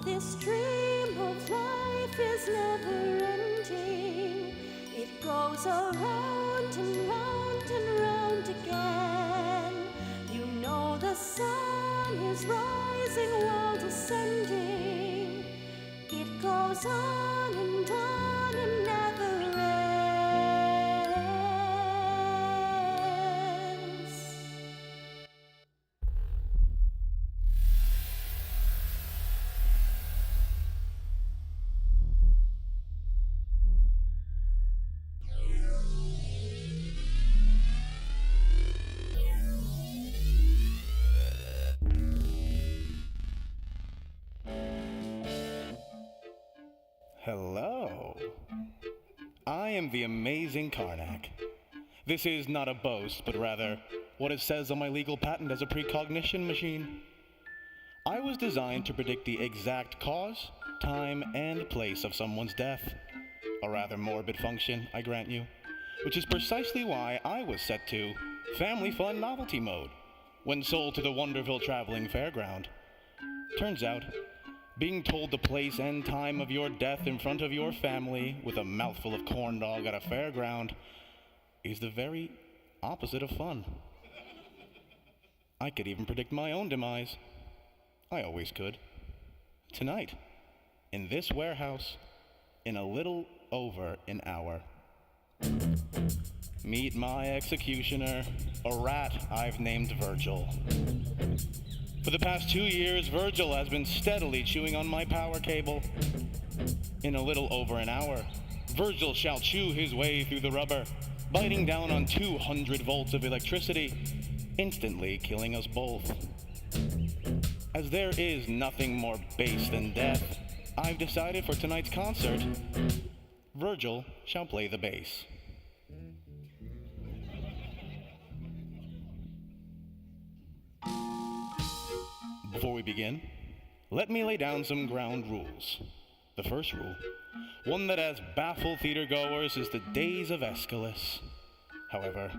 this dream of life is never ending. It goes around and round and round again. You know the sun is rising while descending. It goes on and never ends. Hello. I am the amazing Karnak. This is not a boast, but rather what it says on my legal patent as a precognition machine. I was designed to predict the exact cause, time, and place of someone's death. A rather morbid function, I grant you, which is precisely why I was set to Family Fun Novelty Mode when sold to the Wonderville Traveling Fairground. Turns out, being told the place and time of your death in front of your family with a mouthful of corn dog at a fairground is the very opposite of fun. I could even predict my own demise. I always could. Tonight, in this warehouse, in a little over an hour. Meet my executioner, a rat I've named Virgil. For the past 2 years, Virgil has been steadily chewing on my power cable. In a little over an hour, Virgil shall chew his way through the rubber, biting down on 200 volts of electricity, instantly killing us both. As there is nothing more base than death, I've decided for tonight's concert, Virgil shall play the bass. Before we begin, let me lay down some ground rules. The first rule, one that has baffled theatergoers, is the days of Aeschylus. However,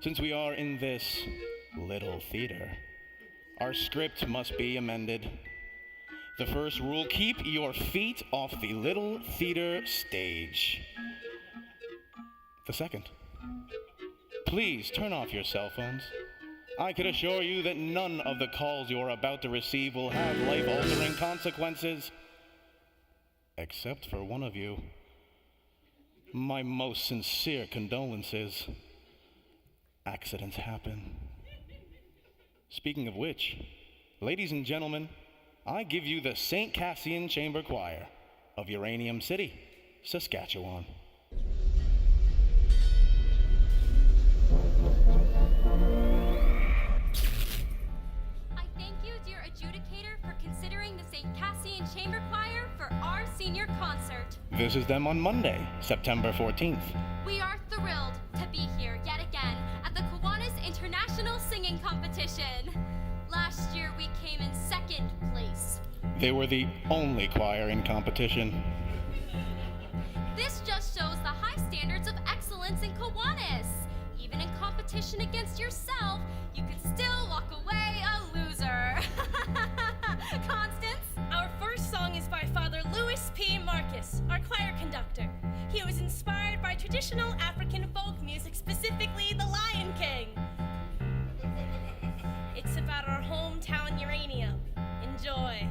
since we are in this little theater, our script must be amended. The first rule, keep your feet off the little theater stage. The second, please turn off your cell phones. I can assure you that none of the calls you are about to receive will have life-altering consequences. Except for one of you. My most sincere condolences. Accidents happen. Speaking of which, ladies and gentlemen, I give you the St. Cassian Chamber Choir of Uranium City, Saskatchewan. Considering the St. Cassian Chamber Choir for our senior concert. This is them on Monday, September 14th. We are thrilled to be here yet again at the Kiwanis International Singing Competition. Last year we came in second place. They were the only choir in competition. This just shows the high standards of excellence in Kiwanis. Even in competition against yourself, you could still walk away a loser. Constance? Our first song is by Father Louis P. Marcus, our choir conductor. He was inspired by traditional African folk music, specifically the Lion King. It's about our hometown uranium. Enjoy.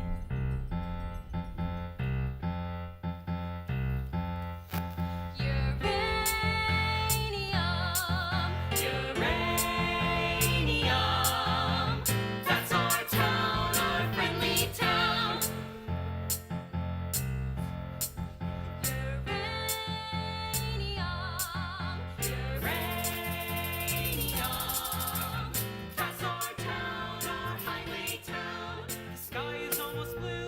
Sky is almost blue.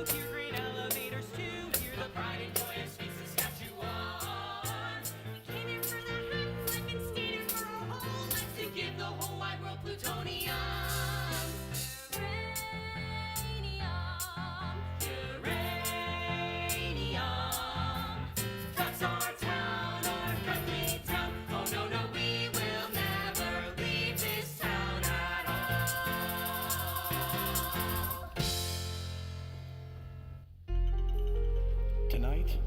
tonight,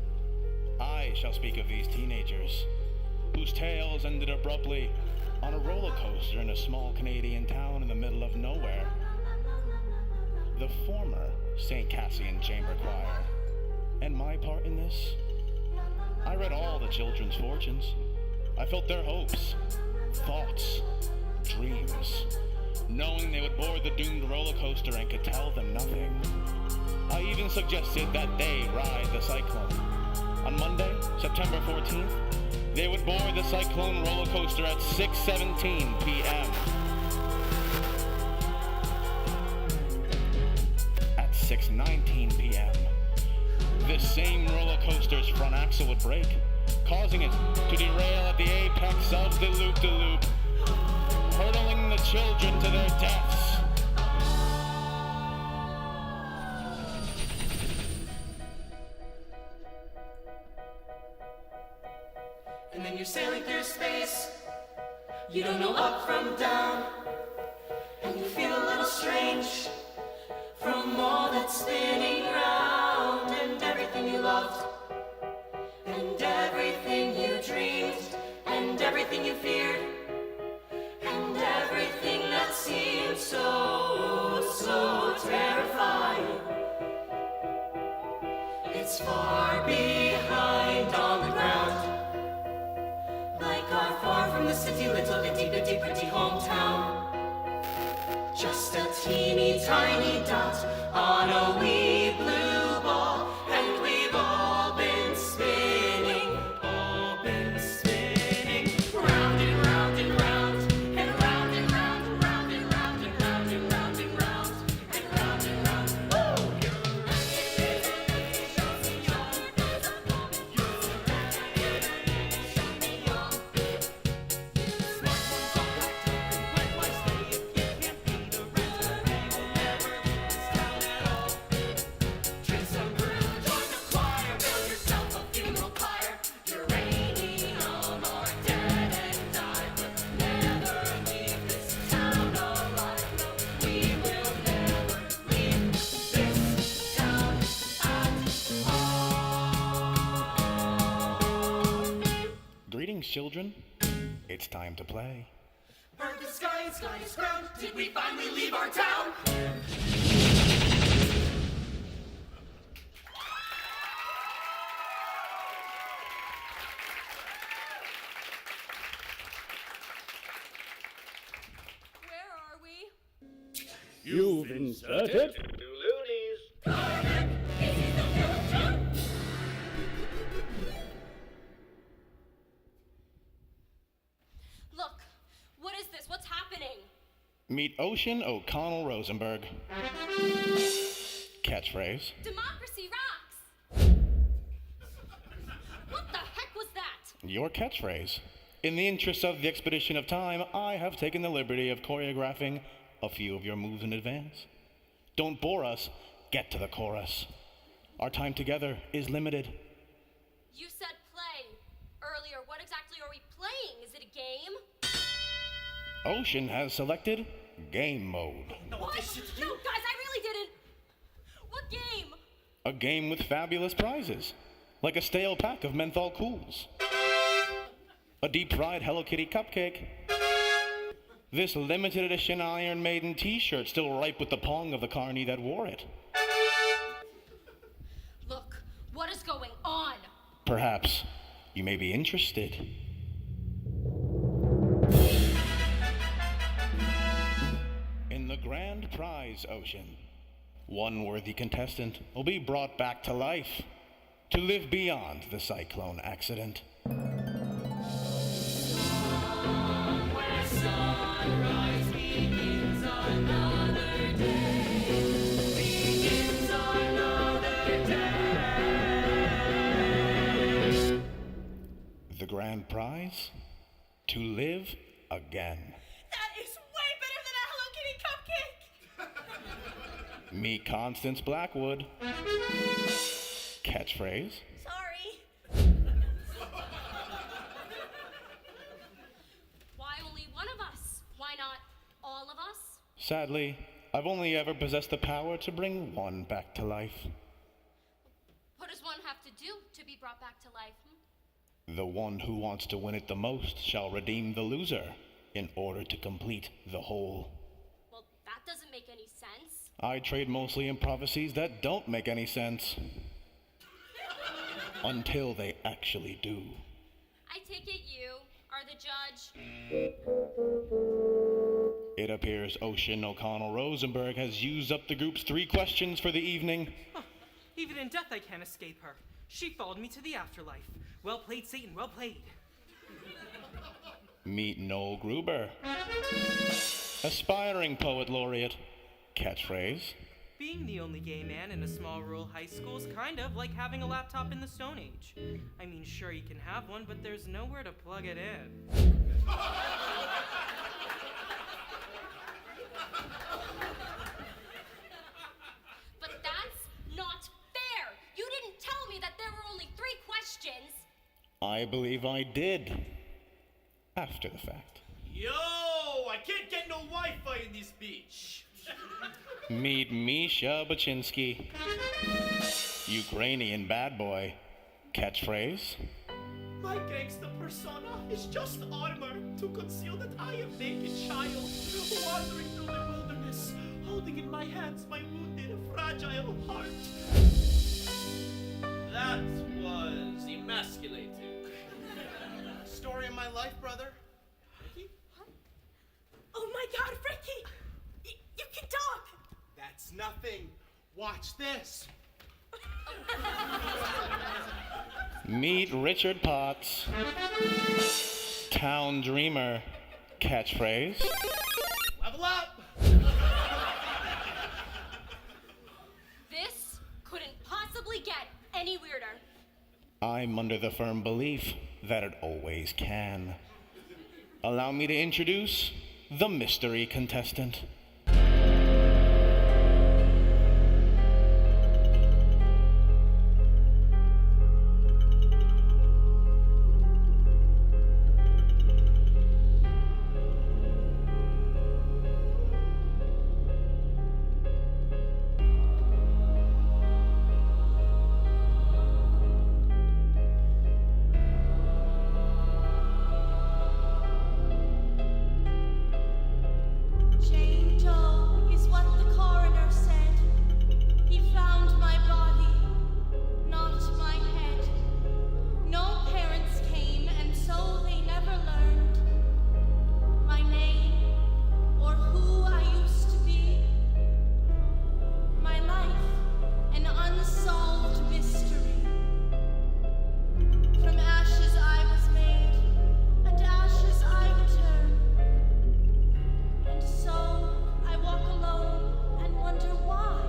I shall speak of these teenagers whose tales ended abruptly on a roller coaster in a small Canadian town in the middle of nowhere. The former St. Cassian Chamber Choir. And my part in this? I read all the children's fortunes. I felt their hopes, thoughts, dreams, knowing they would board the doomed roller coaster and could tell them nothing. I even suggested that they ride the Cyclone. On Monday, September 14th, they would board the Cyclone roller coaster at 6:17 p.m. At 6:19 p.m., this same roller coaster's front axle would break, causing it to derail at the apex of the loop-de-loop, hurtling the children to their deaths. And then you're sailing through space. You don't know up from down. And you feel a little strange from all that spinning round. And everything you loved, and everything you dreamed, and everything you feared, and everything that seemed so terrifying. It's far behind on the ground. Far from the city, little itty bitty pretty hometown. Just a teeny tiny dot on a wee blue ball, and we've all been spinning, round and round and round, and round and round and round and round and round and round and round and round and round. Woo! Greetings, children. It's time to play. Earth is sky and sky is ground. Did we finally leave our town? Where are we? You've inserted Look, what is this? What's happening? Meet Ocean O'Connell Rosenberg. Catchphrase. Democracy rocks! What the heck was that? Your catchphrase. In the interest of the expedition of time, I have taken the liberty of choreographing a few of your moves in advance. Don't bore us, get to the chorus. Our time together is limited. You said play earlier. What exactly are we playing? Is it a game? Ocean has selected game mode. What? No, guys, I really didn't. What game? A game with fabulous prizes, like a stale pack of menthol cools, a deep-fried Hello Kitty cupcake, this limited edition Iron Maiden t-shirt still ripe with the pong of the carny that wore it. Look, what is going on? Perhaps you may be interested. In the grand prize, Ocean, one worthy contestant will be brought back to life to live beyond the cyclone accident. Sunrise begins another day. Begins another day. The grand prize? To live again. That is way better than a Hello Kitty cupcake! Meet Constance Blackwood. Catchphrase. Sorry. Why only one of us? Why not all of us? Sadly, I've only ever possessed the power to bring one back to life. What does one have to do brought back to life, The one who wants to win it the most shall redeem the loser in order to complete the whole. Well, that doesn't make any sense. I trade mostly in prophecies that don't make any sense. Until they actually do. I take it you are the judge. It appears Ocean O'Connell Rosenberg has used up the group's 3 questions for the evening. Even in death I can't escape her. She followed me to the afterlife. Well played, Satan, well played. Meet Noel Gruber. Aspiring poet laureate. Catchphrase. Being the only gay man in a small rural high school is kind of like having a laptop in the Stone Age. I mean, sure you can have one, but there's nowhere to plug it in. But that's not fair! You didn't tell me that there were only 3 questions! I believe I did. After the fact. Yo, I can't get no Wi-Fi in this beach. Meet Misha Baczynski. Ukrainian bad boy. Catchphrase. My gangster persona is just armor to conceal that I am naked child, wandering through the wilderness, holding in my hands my wounded, fragile heart. That was emasculating. Story of my life, brother. Oh my god, Frankie! You can talk! That's nothing. Watch this. Meet Richard Potts. Town dreamer. Catchphrase. Level up. This couldn't possibly get any weirder. I'm under the firm belief that it always can. Allow me to introduce the mystery contestant. Jane Doe is what the coroner said. He found my body, not my head. No parents came, and so they never learned my name or who I used to be. My life, an unsolved mystery. From ashes I was made, and ashes I return. And so I walk alone and wonder why.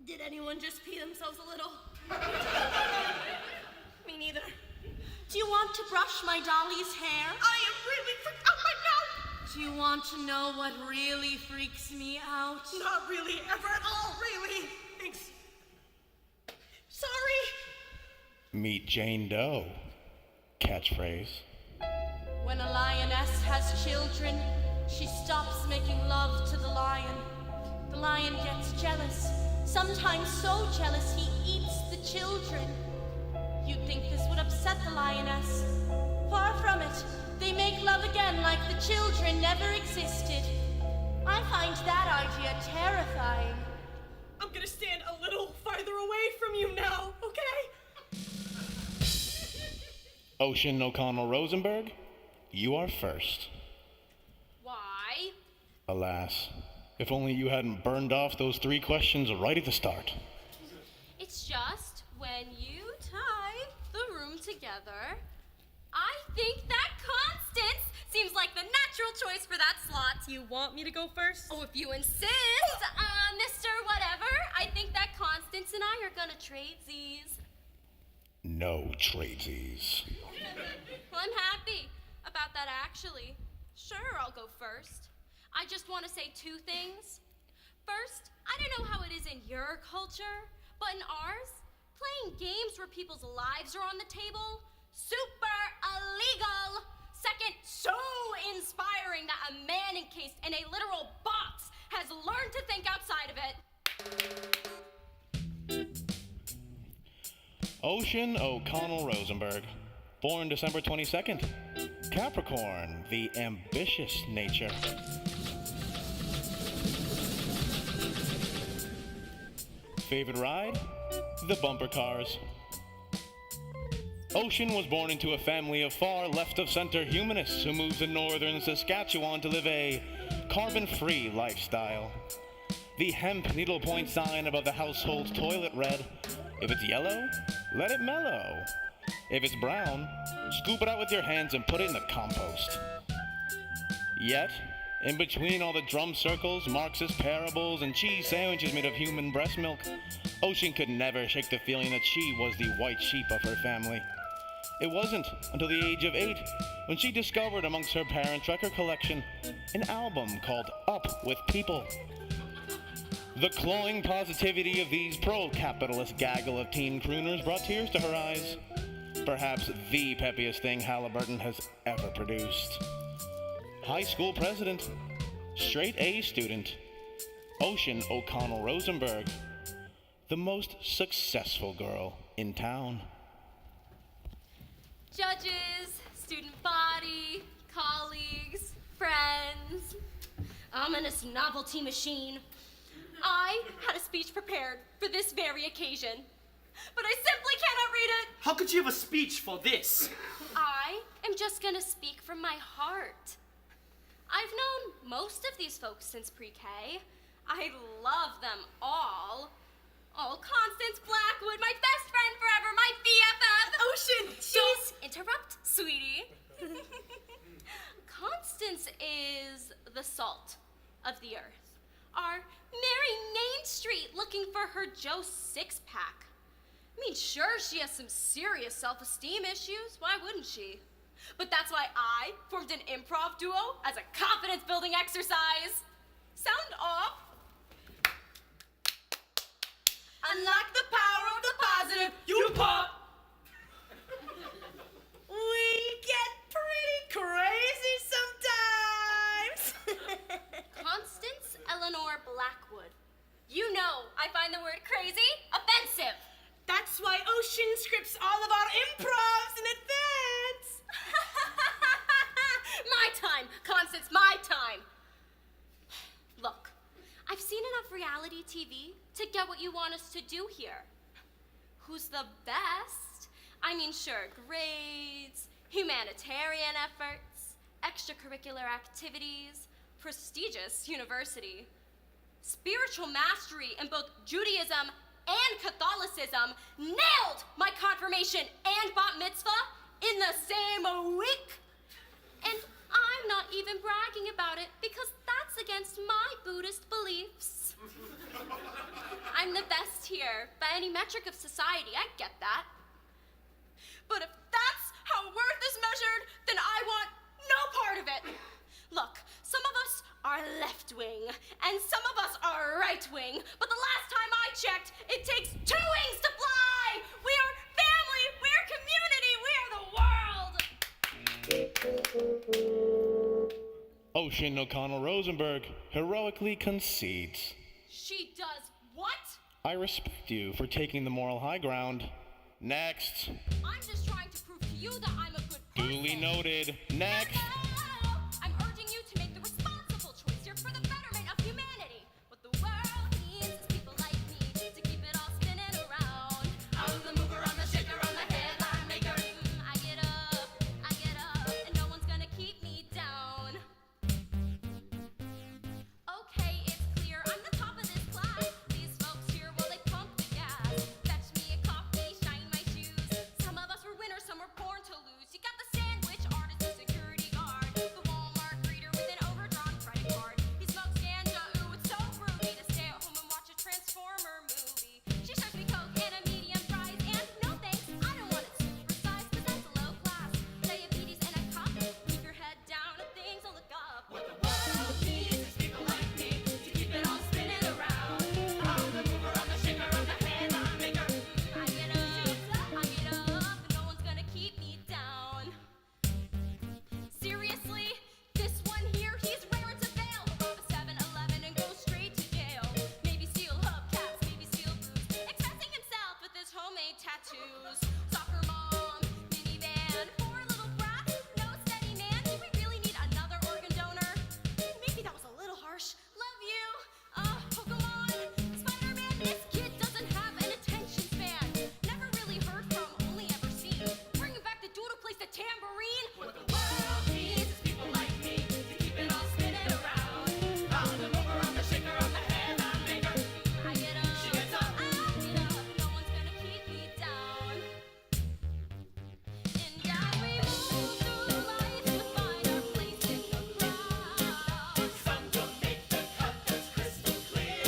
Did anyone just pee themselves a little? Me neither. Do you want to brush my dolly's hair? I am really freaked out right now! Do you want to know what really freaks me out? Not really, ever at all, really. Thanks. Sorry. Meet Jane Doe. Catchphrase. When a lioness has children, she stops making love to the lion. The lion gets jealous, sometimes so jealous he eats the children. You'd think this would upset the lioness. Far from it. They make love again like the children never existed. I find that idea terrifying. I'm gonna stand a little farther away from you now, okay? Ocean O'Connell Rosenberg, you are first. Why? Alas, if only you hadn't burned off those 3 questions right at the start. It's just when you tie the room together, I think that Constance seems like the natural choice for that slot. You want me to go first? Oh, if you insist, Mr. Whatever, I think that Constance and I are gonna tradesies. No tradesies. Well, I'm happy about that, actually. Sure, I'll go first. I just want to say 2 things. First, I don't know how it is in your culture, but in ours, playing games where people's lives are on the table, super illegal. Second, so inspiring that a man encased in a literal box has learned to think outside of it. Ocean O'Connell Rosenberg, born December 22nd. Capricorn, the ambitious nature. Favorite ride? The bumper cars. Ocean was born into a family of far left-of-center humanists who moved to northern Saskatchewan to live a carbon-free lifestyle. The hemp needlepoint sign above the household toilet read, "If it's yellow, let it mellow. If it's brown, scoop it out with your hands and put it in the compost." Yet, in between all the drum circles, Marxist parables, and cheese sandwiches made of human breast milk, Ocean could never shake the feeling that she was the white sheep of her family. It wasn't until the age of 8 when she discovered amongst her parents' record collection an album called Up With People. The cloying positivity of these pro-capitalist gaggle of teen crooners brought tears to her eyes. Perhaps the peppiest thing Halliburton has ever produced. High school president, straight A student, Ocean O'Connell Rosenberg, the most successful girl in town. Judges, student body, colleagues, friends. Ominous novelty machine. I had a speech prepared for this very occasion, but I simply cannot read it. How could you have a speech for this? I am just gonna speak from my heart. I've known most of these folks since pre-K. I love them all. Oh, Constance Blackwood, my best friend forever, my BFF. Ocean, Don't interrupt, sweetie. Constance is the salt of the earth. Our Mary Main Street looking for her Joe six-pack. I mean, sure, she has some serious self-esteem issues. Why wouldn't she? But that's why I formed an improv duo as a confidence-building exercise. Sound off? Unlock the power of the positive. You pop! we get pretty crazy sometimes. Constance Eleanor Blackwood. You know I find the word crazy offensive. That's why Ocean scripts all of our improvs in advance. My time, Constance, my time. Look, I've seen enough reality TV to get what you want us to do here. Who's the best? I mean, sure, grades, humanitarian efforts, extracurricular activities, prestigious university, spiritual mastery in both Judaism and Catholicism, nailed my confirmation and bat mitzvah in the same week. And I'm not even bragging about it because that's against my Buddhist beliefs. I'm the best here by any metric of society, I get that. But if that's how worth is measured, then I want no part of it. Look, some of us are left-wing, and some of us are right-wing, but the last time I checked, it takes 2 wings to fly! We are family, we're community, we're the world! Ocean O'Connell Rosenberg heroically concedes. She does what? I respect you for taking the moral high ground. Next. I'm just trying to prove to you that I'm a good person. Duly noted. Next. No! I'm urging you to make the responsible choice here for the betterment of humanity. What the world needs is people like me to keep it all spinning around. I'm the mover, I'm the shaker, I'm the headline maker. I get up, and no one's gonna keep me down. Okay, it's clear, I'm the top of this class. These folks here, well, they pump the gas. Fetch me a coffee, shine my shoes. Some of us were winners, some were born to lose. You got the sandwich artist, the security guard. What the world needs is people like me to keep it all spinning around. I'm the mover, I'm the shaker, I'm the head, I'm maker. I get up, She gets up. I get up, no one's gonna keep me down. And down we move through life to find our place in the crowd. Some don't make the cut that's crystal clear.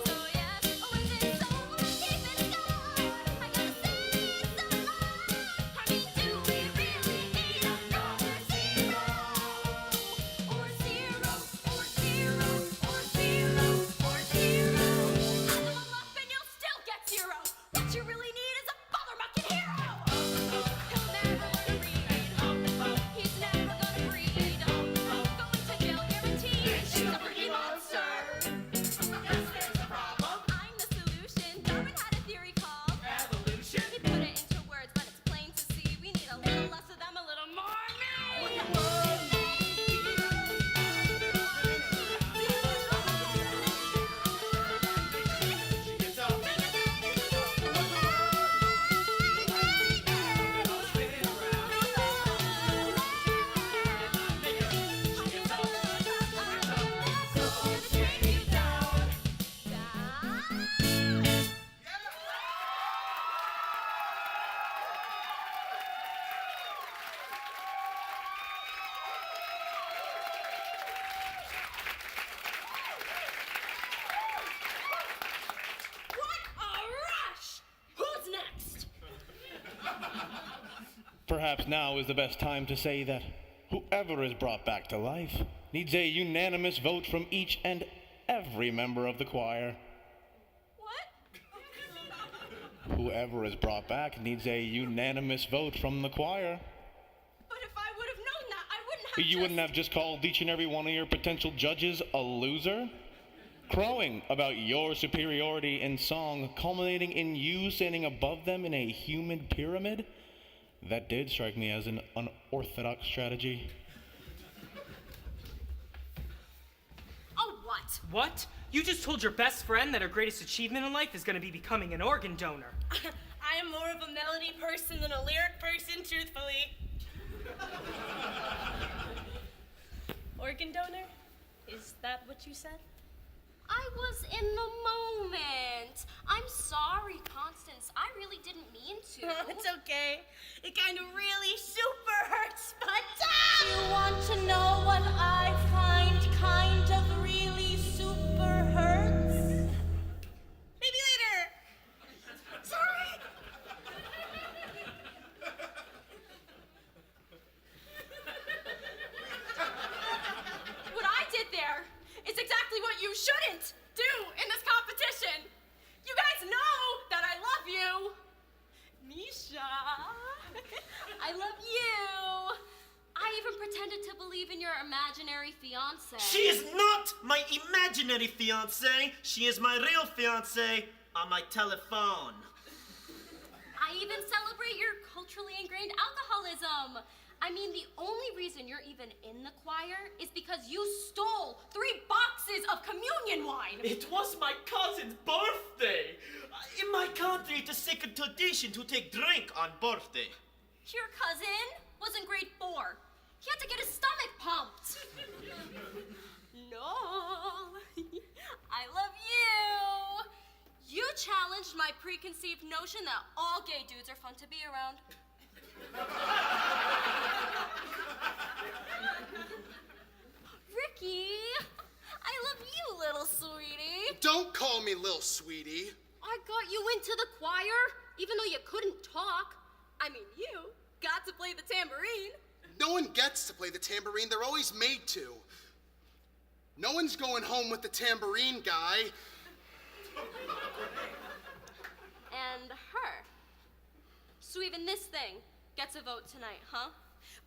So yes, oh is it so worth keeping score? I gotta say so loud. I mean, do we really need another zero? Or zero, or zero, or zero, or zero. Add them all up and you'll still get zero. What you really need is a bother-mucking hero. He'll never learn to read. He's never gonna breed. Going to jail guaranteed. She's a freaking monster. Yes, there's a problem. I'm the solution. Darwin had a theory called Evolution. He put it into words, but it's plain to see. We need a little less of them, a little more of me. She gets up. Spinning around. She gets up. So straight you down. What a rush! Who's next? Perhaps now is the best time to say that whoever is brought back to life needs a unanimous vote from each and every member of the choir. What? Whoever is brought back needs a unanimous vote from the choir. But if I would have known that, I wouldn't have You wouldn't have just called each and every one of your potential judges a loser? Crowing about your superiority in song, culminating in you standing above them in a human pyramid? That did strike me as an unorthodox strategy. Oh, what? What? You just told your best friend that her greatest achievement in life is going to be becoming an organ donor. I am more of a melody person than a lyric person, truthfully. Organ donor? Is that what you said? I was in the moment. I'm sorry, Constance. I really didn't mean to. It's okay. It kind of really super hurts, but You want to know what I find kind of really super hurts? maybe later. Sorry. What I did there is exactly what you shouldn't do in this competition. You guys know that I love you. Misha, I love you. I even pretended to believe in your imaginary fiance. She is not my imaginary fiance. She is my real fiance on my telephone. I even celebrate your culturally ingrained alcoholism. I mean, the only reason you're even in the choir is because you stole 3 boxes of communion wine. It was my cousin's birthday. In my country, it's a sacred tradition to take drink on birthday. Your cousin was in grade 4. He had to get his stomach pumped. No, I love you. You challenged my preconceived notion that all gay dudes are fun to be around. Ricky, I love you, little sweetie. Don't call me Lil Sweetie. I got you into the choir, even though you couldn't talk. I mean, you got to play the tambourine. No one gets to play the tambourine. They're always made to. No one's going home with the tambourine guy. And her. So even this thing gets a vote tonight, huh?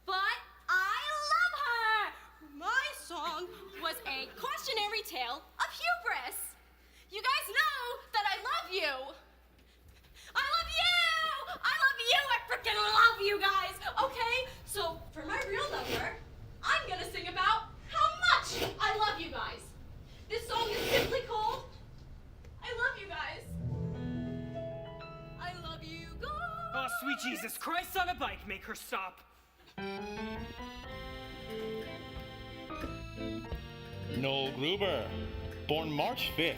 But I love her! My song was a cautionary tale of hubris. You guys know that I love you. I love you! I love you! I freaking love you guys! Okay, so for my real number, I'm gonna sing about how much I love you guys. This song is simply called I Love You Guys. I love you guys. Oh, sweet Jesus Christ on a bike, make her stop. Noel Gruber, born March 5th,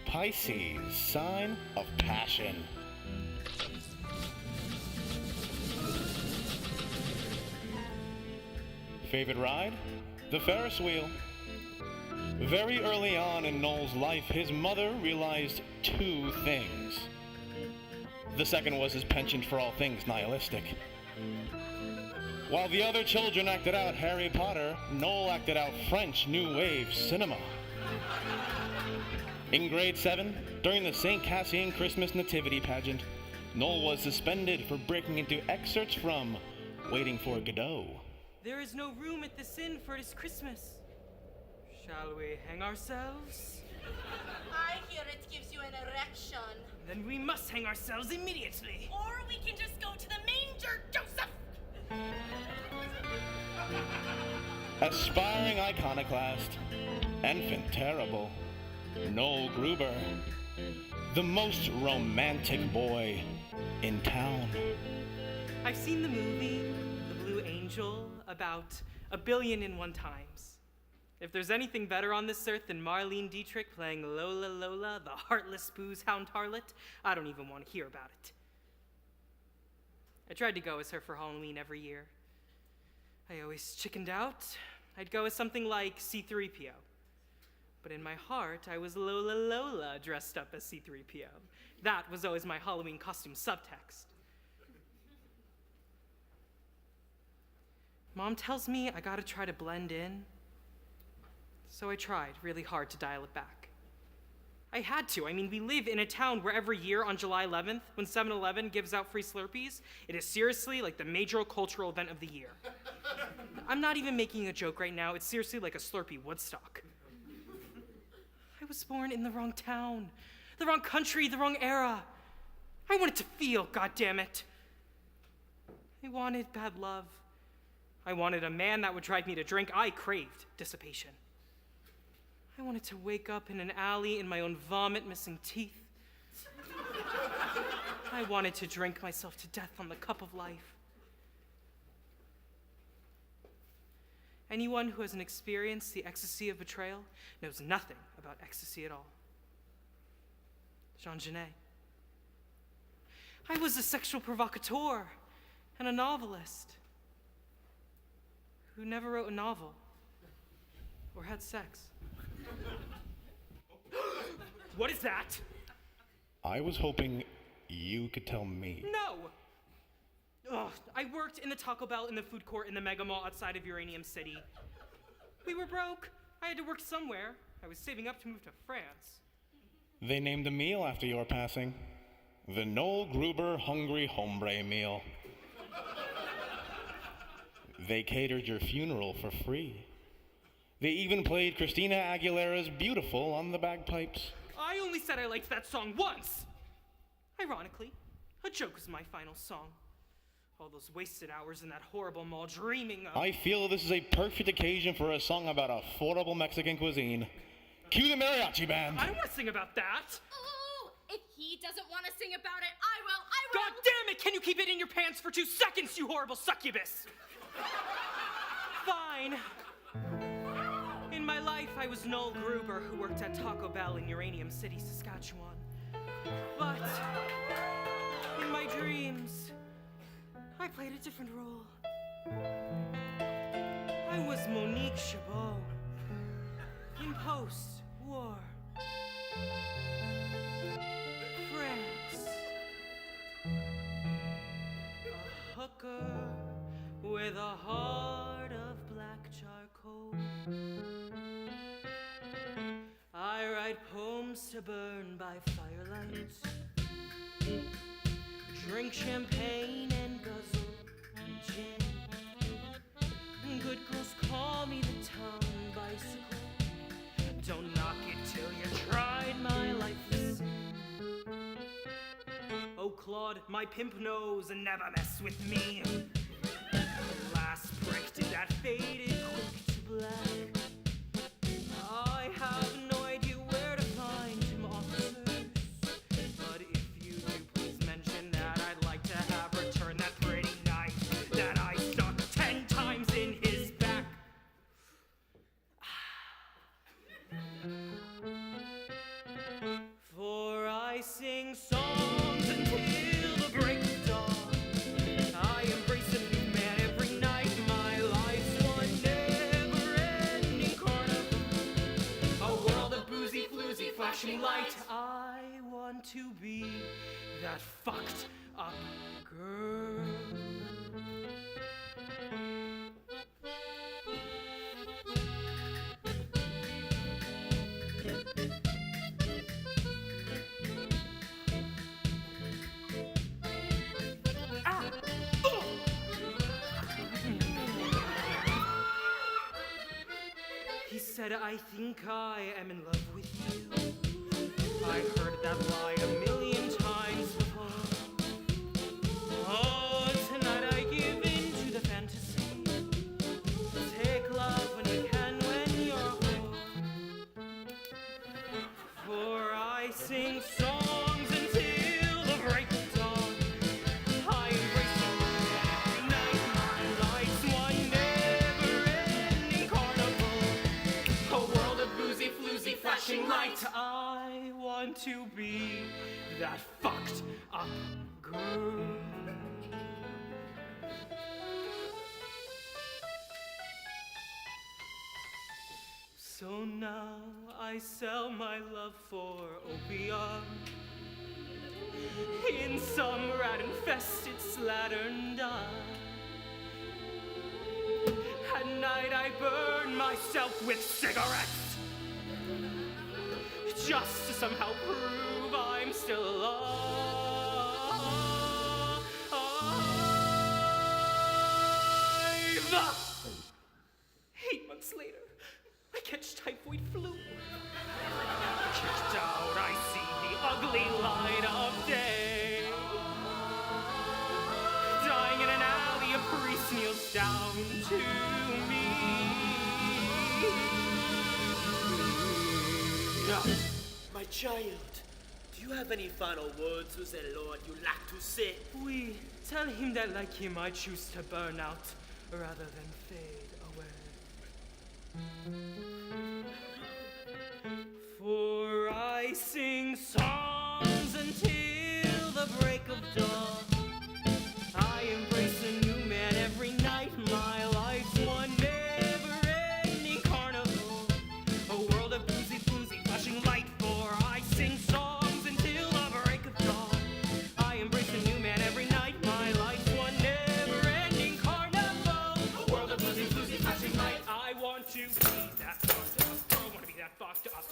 Pisces, sign of passion. Favorite ride? The Ferris wheel. Very early on in Noel's life, his mother realized two things. The second was his penchant for all things nihilistic. While the other children acted out Harry Potter, Noel acted out French New Wave cinema. In grade 7, during the St. Cassian Christmas Nativity pageant, Noel was suspended for breaking into excerpts from Waiting for Godot. There is no room at this inn for this Christmas. Shall we hang ourselves? I hear it gives you an erection. Then we must hang ourselves immediately. Or we can just go to the manger, Joseph! Aspiring iconoclast, enfant terrible, Noel Gruber, the most romantic boy in town. I've seen the movie, The Blue Angel, about 1,000,000,001 times. If there's anything better on this earth than Marlene Dietrich playing Lola Lola, the heartless booze hound harlot, I don't even want to hear about it. I tried to go as her for Halloween every year. I always chickened out. I'd go as something like C-3PO. But in my heart, I was Lola Lola dressed up as C-3PO. That was always my Halloween costume subtext. Mom tells me I gotta try to blend in. So I tried really hard to dial it back. I had to. I mean, we live in a town where every year on July 11th, when 7-Eleven gives out free Slurpees, it is seriously like the major cultural event of the year. I'm not even making a joke right now. It's seriously like a Slurpee Woodstock. I was born in the wrong town, the wrong country, the wrong era. I wanted to feel, goddammit. I wanted bad love. I wanted a man that would drive me to drink. I craved dissipation. I wanted to wake up in an alley in my own vomit, missing teeth. I wanted to drink myself to death on the cup of life. Anyone who hasn't experienced the ecstasy of betrayal knows nothing about ecstasy at all. Jean Genet. I was a sexual provocateur and a novelist who never wrote a novel or had sex. What is that? I was hoping you could tell me. No! Ugh, I worked in the Taco Bell in the food court in the mega mall outside of Uranium City. We were broke. I had to work somewhere. I was saving up to move to France. They named a meal after your passing. The Noel Gruber Hungry Hombre Meal. They catered your funeral for free. They even played Christina Aguilera's Beautiful on the bagpipes. I only said I liked that song once! Ironically, a joke was my final song. All those wasted hours in that horrible mall dreaming of... I feel this is a perfect occasion for a song about affordable Mexican cuisine. Cue the mariachi band. I don't want to sing about that! Ooh, if he doesn't want to sing about it, I will! God damn it! Can you keep it in your pants for 2 seconds, you horrible succubus? Fine. In my life, I was Noel Gruber, who worked at Taco Bell in Uranium City, Saskatchewan. But in my dreams, I played a different role. I was Monique Chabot in post-war France. A hooker with a heart of black charcoal. I write poems to burn by firelight, drink champagne and guzzle gin. Good girls call me the town bicycle. Don't knock it till you tried my lifeless sin. Oh Claude, my pimp knows and never mess with me. Last prick did that faded quick to black. I have no idea where to find him, officers. But if you do, please mention that I'd like to have returned that pretty night that I stuck 10 flashing light. I want to be that fucked up girl. He said, I think I am in love with you. I heard that lie a million times before. Oh, tonight I give in to the fantasy. Take love when you can, when you're home. For I sing songs until the break of dawn. I embrace you every night. My life's one never-ending carnival. A world of boozy, floozy, flashing light. I want to be that fucked up girl. So now I sell my love for opium in some rat-infested slattern dye. At night I burn myself with cigarettes, just to somehow prove I'm still alive. 8 months later, I catch typhoid flu. Kicked out, I see the ugly light of day. Dying in an alley, a priest kneels down to me. My child, do you have any final words with the Lord you'd like to say? We tell him that, like him, I choose to burn out rather than fade away. For I sing songs until the break of dawn. I embrace a new man every night. My life's one never-ending carnival. A world of boozy, floozy, flashing light. For I sing songs until the break of dawn. I embrace a new man every night. My life's one never-ending carnival. A world of boozy, floozy, flashing light. I want to be that fucked up. I want to be that fucked up.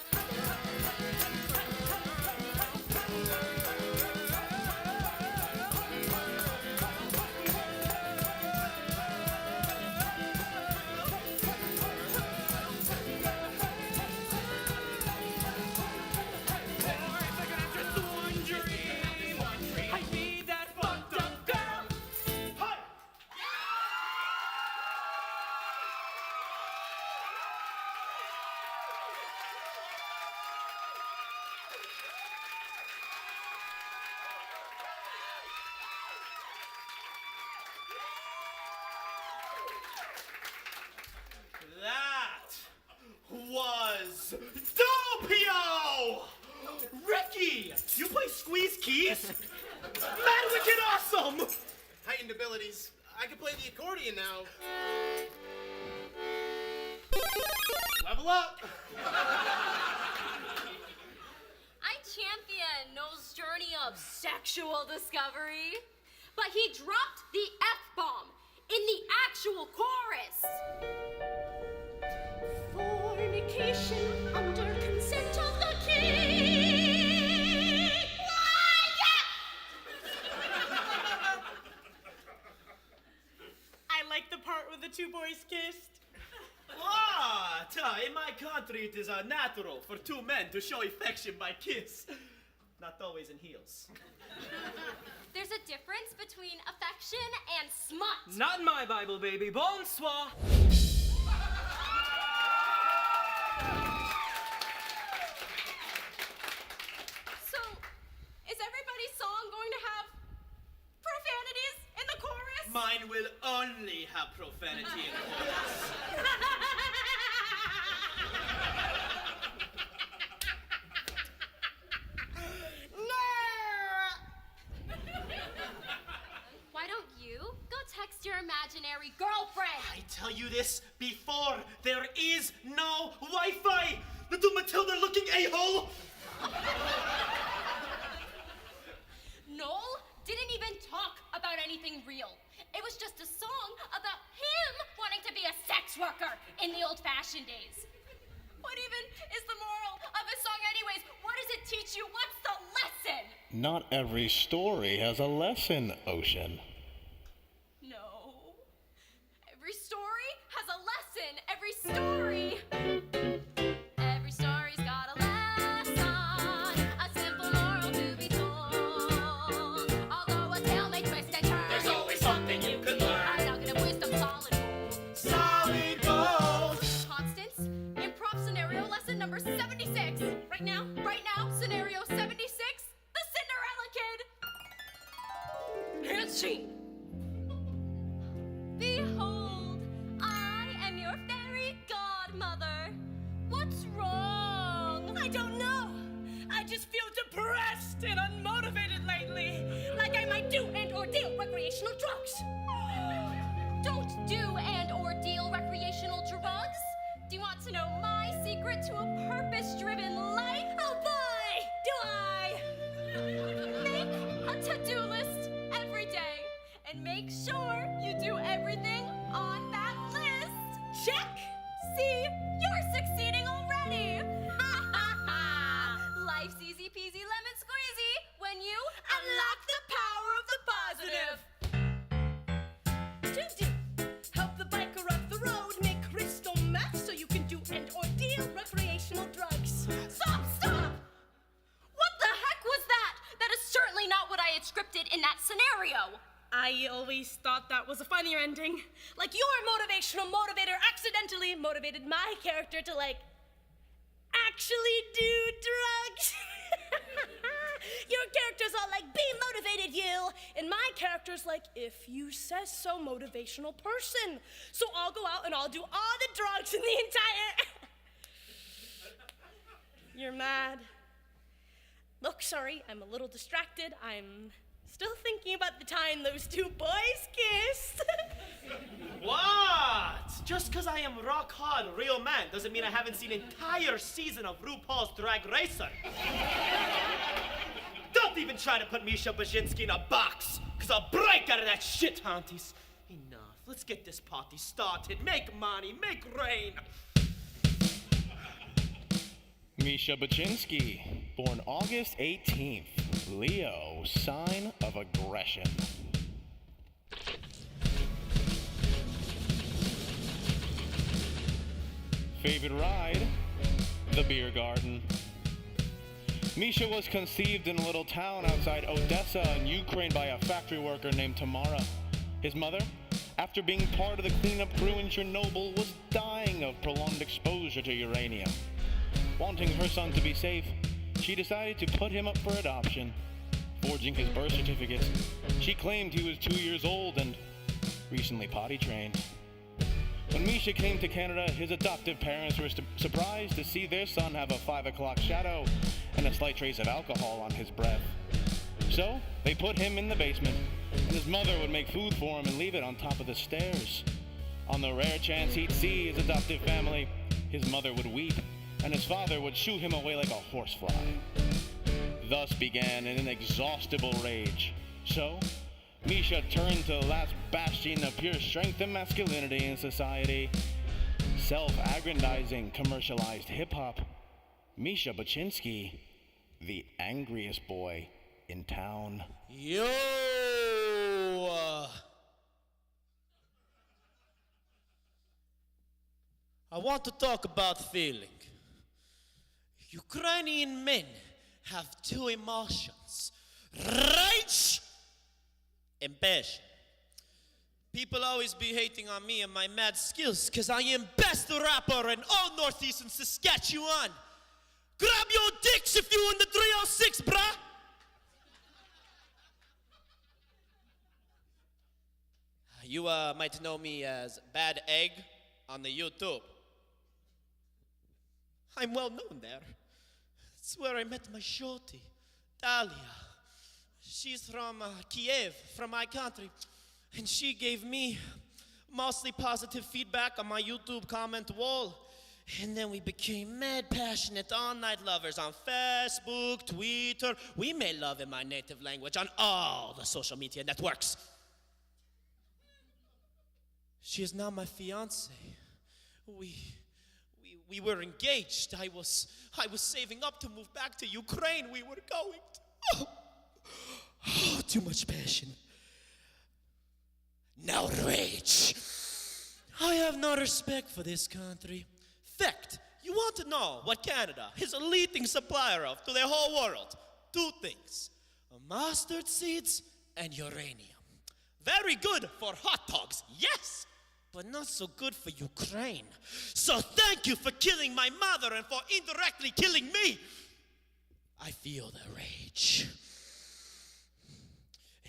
I'd be that fucked up girl. That was Dopio! Ricky, you play squeeze keys? Mad wicked awesome! Heightened abilities. I can play the accordion now. Level up! I champion Noel's journey of sexual discovery, but he dropped the F-bomb in the actual chorus. Fornication under consent of the king. I like the part where the two boys kissed. In my country it is natural for two men to show affection by kiss. Not always in heels. There's a difference between affection and smut. Not in my Bible, baby. Bonsoir. So, is everybody's song going to have profanities in the chorus? Mine will only have profanity in the chorus. Why don't you go text your imaginary girlfriend? I tell you this wilderness before there is no Wi-Fi. Little Matilda-looking a-hole. Noel didn't even talk about anything real. It was just a song about him wanting to be a sex worker in the old-fashioned days. What even is the moral of a song anyways? What does it teach you? What's the lesson? Not every story has a lesson, Ocean. No. Every story has a lesson. Every story. Every story's got a lesson. A simple moral to be told. Although a tale may twist and turn, There's always something you can learn. a nugget of wisdom, solid gold. Solid gold. Constance, improv scenario lesson number 76. Right now, scenario 76, the Cinderella Kid. And scene. Behold, I am your fairy godmother. What's wrong? I don't know. I just feel depressed and unmotivated lately. Like I might do and or deal recreational drugs. Don't do and or deal recreational drugs. Do you want to know my secret to a purpose-driven life? Oh boy, do I! Make a to-do list every day and make sure you do everything on that list. Check! See, you're succeeding already. Life's easy peasy lemon squeezy when you unlock the power of the positive. To do. Help the biker off the road, make crystal meth so you can do and or deal recreational drugs. Stop! What the heck was that? That is certainly not what I had scripted in that scenario. I always thought that was a funnier ending. Like your motivational motivator accidentally motivated my character to, like, actually do drugs. Your character's all like, be motivated, you. And my character's like, if you says so, motivational person. So I'll go out and I'll do all the drugs in the entire... You're mad. Look, sorry, I'm a little distracted. I'm still thinking about the time those two boys kissed. What? Just because I am rock hard real man doesn't mean I haven't seen entire season of RuPaul's Drag Racer. Don't even try to put Misha Baczynski in a box, because I'll break out of that shit, aunties. Enough. Let's get this party started. Make money, make rain. Misha Baczynski, born August 18th. Leo, sign of aggression. Favorite ride? The beer garden. Misha was conceived in a little town outside Odessa in Ukraine by a factory worker named Tamara. His mother, after being part of the cleanup crew in Chernobyl, was dying of prolonged exposure to uranium. Wanting her son to be safe, she decided to put him up for adoption. Forging his birth certificate, she claimed he was 2 years old and recently potty trained. When Misha came to Canada, his adoptive parents were surprised to see their son have a 5 o'clock shadow and a slight trace of alcohol on his breath. So, they put him in the basement, and his mother would make food for him and leave it on top of the stairs. On the rare chance he'd see his adoptive family, his mother would weep, and his father would shoo him away like a horsefly. Thus began an inexhaustible rage. So, Misha turned to the last bastion of pure strength and masculinity in society. Self-aggrandizing, commercialized hip-hop. Misha Baczynski, the angriest boy in town. Yo! I want to talk about feeling. Ukrainian men have two emotions: rage and passion. People always be hating on me and my mad skills because I am best rapper in all Northeastern Saskatchewan. Grab your dicks if you in the 306, brah! You might know me as Bad Egg on the YouTube. I'm well known there. It's where I met my shorty, Dalia. She's from Kiev, from my country. And she gave me Mostly positive feedback on my YouTube comment wall. And then we became mad passionate all-night lovers on Facebook, Twitter. We made love in my native language on all the social media networks. She is now my fiance. We were engaged. I was saving up to move back to Ukraine. We were going to... Oh, too much passion. Now rage. I have no respect for this country. Fact, you want to know what Canada is a leading supplier of to the whole world? Two things, mustard seeds and uranium. Very good for hot dogs, yes, but not so good for Ukraine. So thank you for killing my mother and for indirectly killing me. I feel the rage.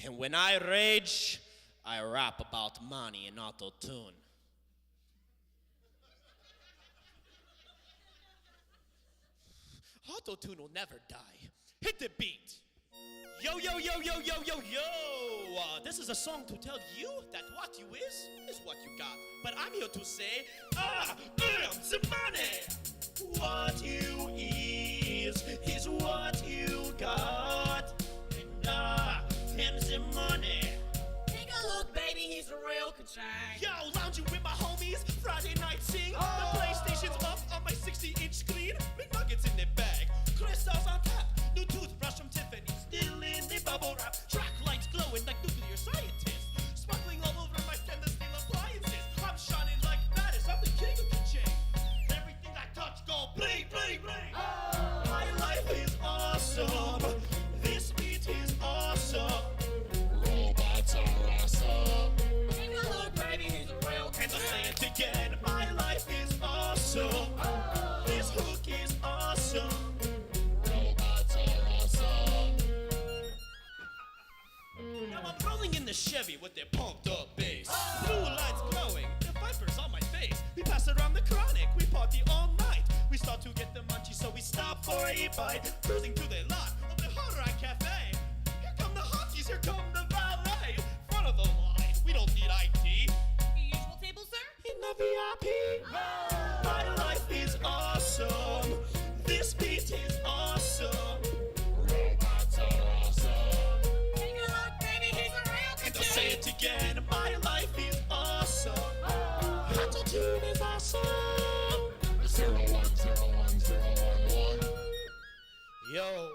And when I rage, I rap about money and auto-tune. Auto-tune will never die. Hit the beat. Yo, yo, yo, yo, yo, yo, yo. This is a song to tell you that what you is what you got. But I'm here to say, earn some money. What you is what you got. And him some money. Take a look, baby, he's a real concern. Yo, lounging with my homies, Friday night sing. The PlayStation's up on my 60-inch screen. Big nuggets in the bag, crystals on tap. New toothbrush from Tiffany, still in the bubble wrap. Track lights glowing like nuclear scientists. Sparkling all over my stainless steel appliances. I'm shining like Mattis, I'm the king of the chain. Everything I touch go bling, bling, bling. My life is awesome. This beat is awesome. Robots are awesome. Take a look, baby, he's a real. And I'll say it again. My life is awesome. This hook is awesome. Robots are awesome. Now I'm rolling in the Chevy with their pumped up bass. Blue lights glowing, the vipers on my face. We pass around the chronic, we party all night. We start to get the munchies, so we stop for a bite. Cruising through the lot of the Hard Rock Cafe. Here come the hotties, here come the valet. Front of the line, we don't need ID. Usual table, sir? In the VIP. My life is awesome. This beat is awesome. Robots are awesome. Take a look, baby, he's a real And I'll say it again. My life is awesome. Attitude is awesome. 0101011. Yo.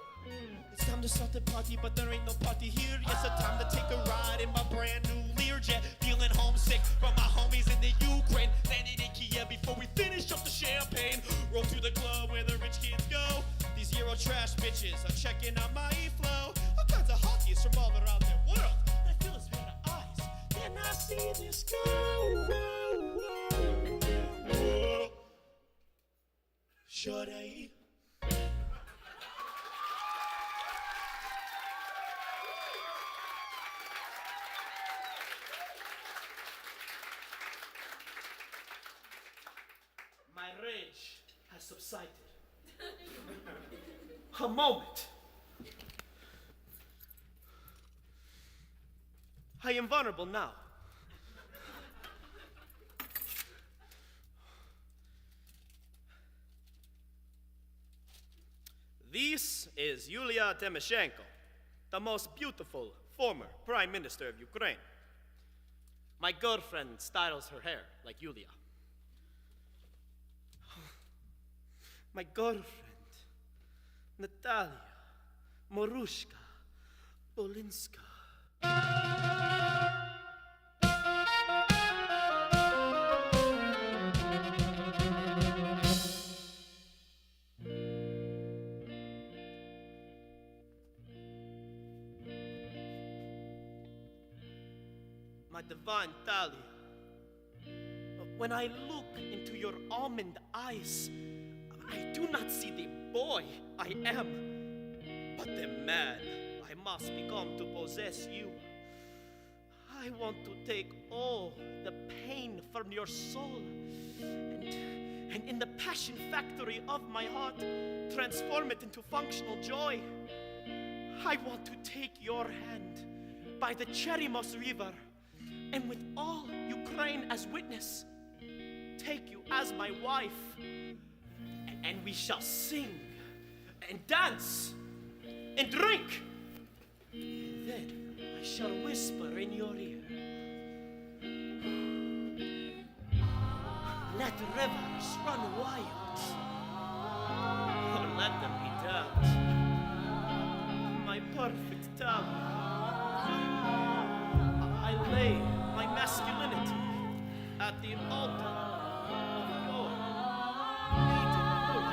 It's time to start the party, but there ain't no party here. Yes, it's time to take a ride in my brand new Learjet. Feeling homesick from my homies in the Ukraine. Landed in Kiev before we finish up the champagne. Roll to the club where the rich kids go. These Euro trash bitches are checking out my flow. All kinds of hotties from all around the world. They fill us with their eyes. Then I see this go. Whoa, whoa, whoa. Shorty. My rage has subsided. A moment. I am vulnerable now. This is Yulia Tymoshenko, the most beautiful former Prime Minister of Ukraine. My girlfriend styles her hair like Yulia. My girlfriend, Natalia Morushka Bolinska. My divine Talia, when I look into your almond eyes, I do not see the boy I am, but the man I must become to possess you. I want to take all the pain from your soul and in the passion factory of my heart, transform it into functional joy. I want to take your hand by the Cherymos River and with all Ukraine Ukraine as witness, take you as my wife, and we shall sing and dance and drink. And then I shall whisper in your ear. Let rivers run wild, or let them be damned. My perfect Talia, I lay my masculinity at the altar of your maidenhood.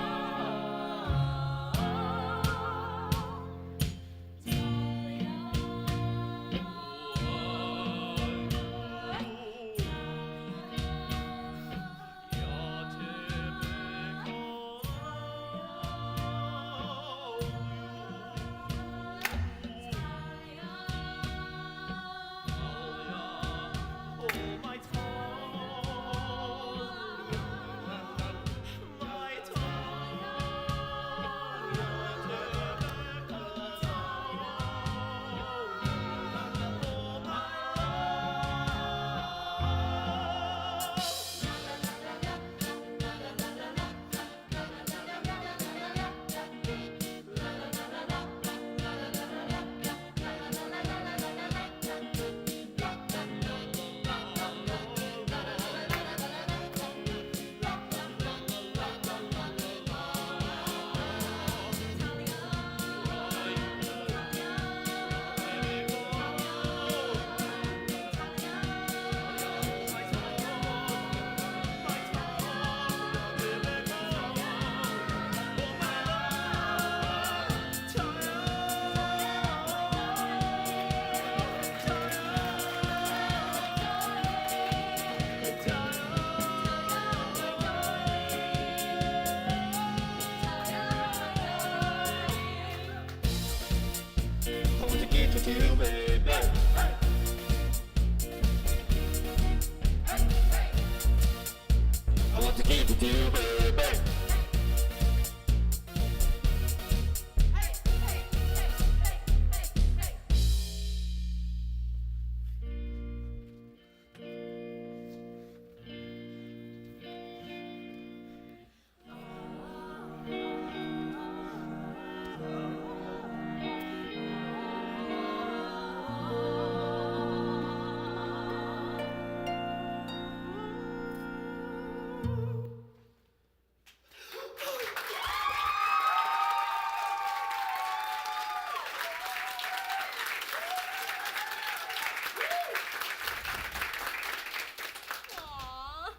Aw,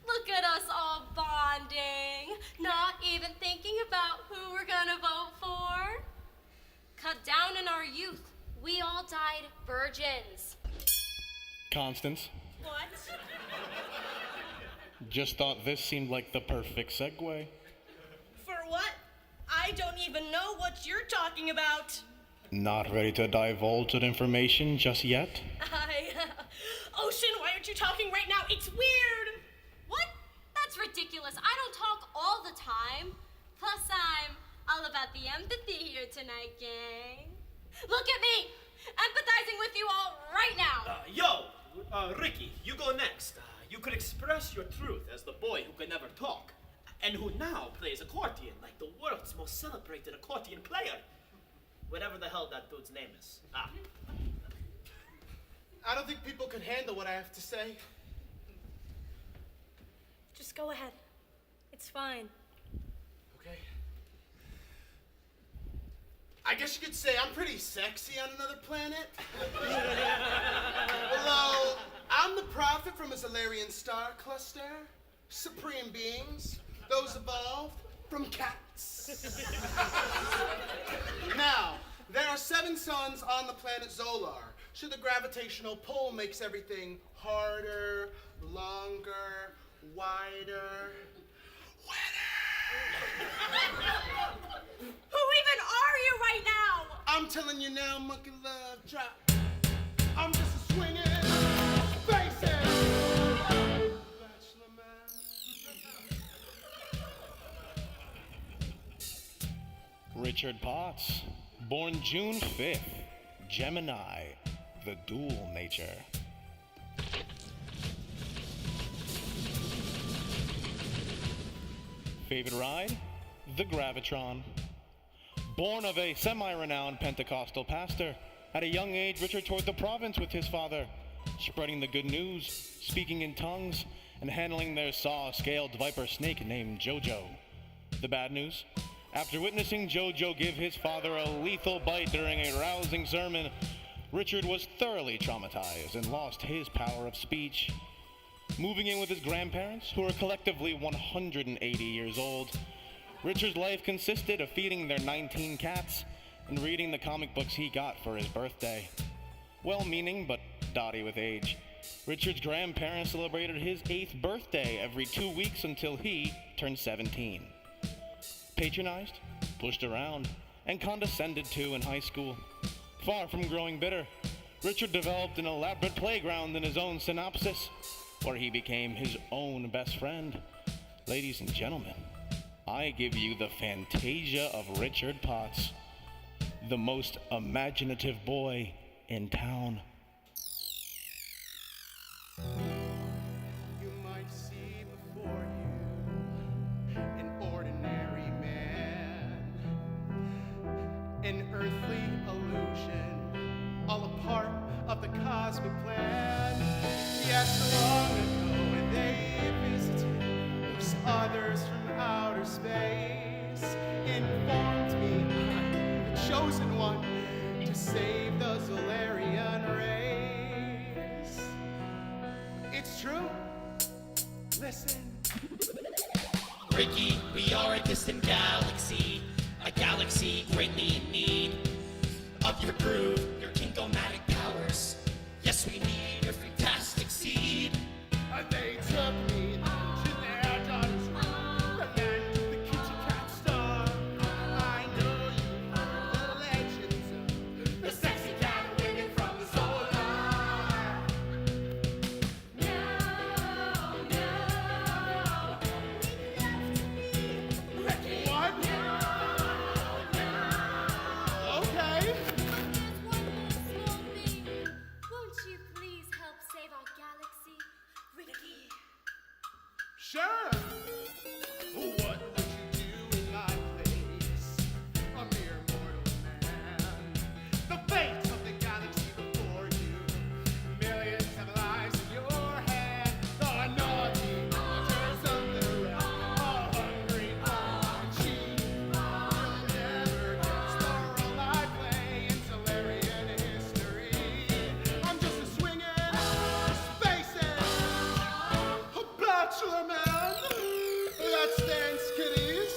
look at us all bonding, not even thinking about who we're gonna vote for. Cut down in our youth, we all died virgins. Constance, What? just thought this seemed like the perfect segue. For what? I don't even know what you're talking about. Not ready to divulge that information just yet? Ocean, why aren't you talking right now? It's weird. What? That's ridiculous. I don't talk all the time. Plus, I'm all about the empathy here tonight, gang. Look at me, empathizing with you all right now. Ricky, you go next. You could express your truth as the boy who could never talk, and who now plays accordion like the world's most celebrated accordion player. Whatever the hell that dude's name is. I don't think people can handle what I have to say. Just go ahead. It's fine. Okay. I guess you could say I'm pretty sexy on another planet. Hello, I'm the prophet from a Zolarian star cluster. Supreme beings, those evolved from cats. Now, there are 7 suns on the planet Zolar. So the gravitational pull makes everything harder, longer, wider, wetter. Who even are you right now? I'm telling you now, monkey love drop. I'm just a swinging, basic bachelor man. Richard Potts, born June 5th, Gemini, the dual nature. favorite ride? The Gravitron. Born of a semi-renowned Pentecostal pastor, at a young age Richard toured the province with his father, spreading the good news, speaking in tongues, and handling their saw-scaled viper snake named Jojo. The bad news? After witnessing Jojo give his father a lethal bite during a rousing sermon, Richard was thoroughly traumatized and lost his power of speech. Moving in with his grandparents, who were collectively 180 years old, Richard's life consisted of feeding their 19 cats and reading the comic books he got for his birthday. Well-meaning, but dotty with age, Richard's grandparents celebrated his 8th birthday every 2 weeks until he turned 17. Patronized, pushed around, and condescended to in high school. Far from growing bitter, Richard developed an elaborate playground in his own synopsis, where he became his own best friend. Ladies and gentlemen, I give you the Fantasia of Richard Potts, the most imaginative boy in town. You might see before you an ordinary man, an earthly illusion, all a part of the cosmic plan. Yes, long ago they visited those others from outer space, informed me I'm the chosen one to save the Zolarian race. It's true. Listen. Ricky, we are a distant galaxy, a galaxy greatly in need of your groove, your kinkomatic powers. Yes, we need your fantastic seed. They took me to their daughter's room, the land of the kitty cat star. I know you heard the legends of the sexy cat women from the solar. Ricky, what? Okay. Won't you please help save our galaxy? Ricky. Sure. What would you do in my place? A mere mortal man. The fate of the galaxy before you. Millions of lives in your hand. The naughty waters of the realm. All hungry, all cheap. You'll never explore all I play in Solarian history. I'm just a swinging, spacing, a bachelor man. That stands kitties.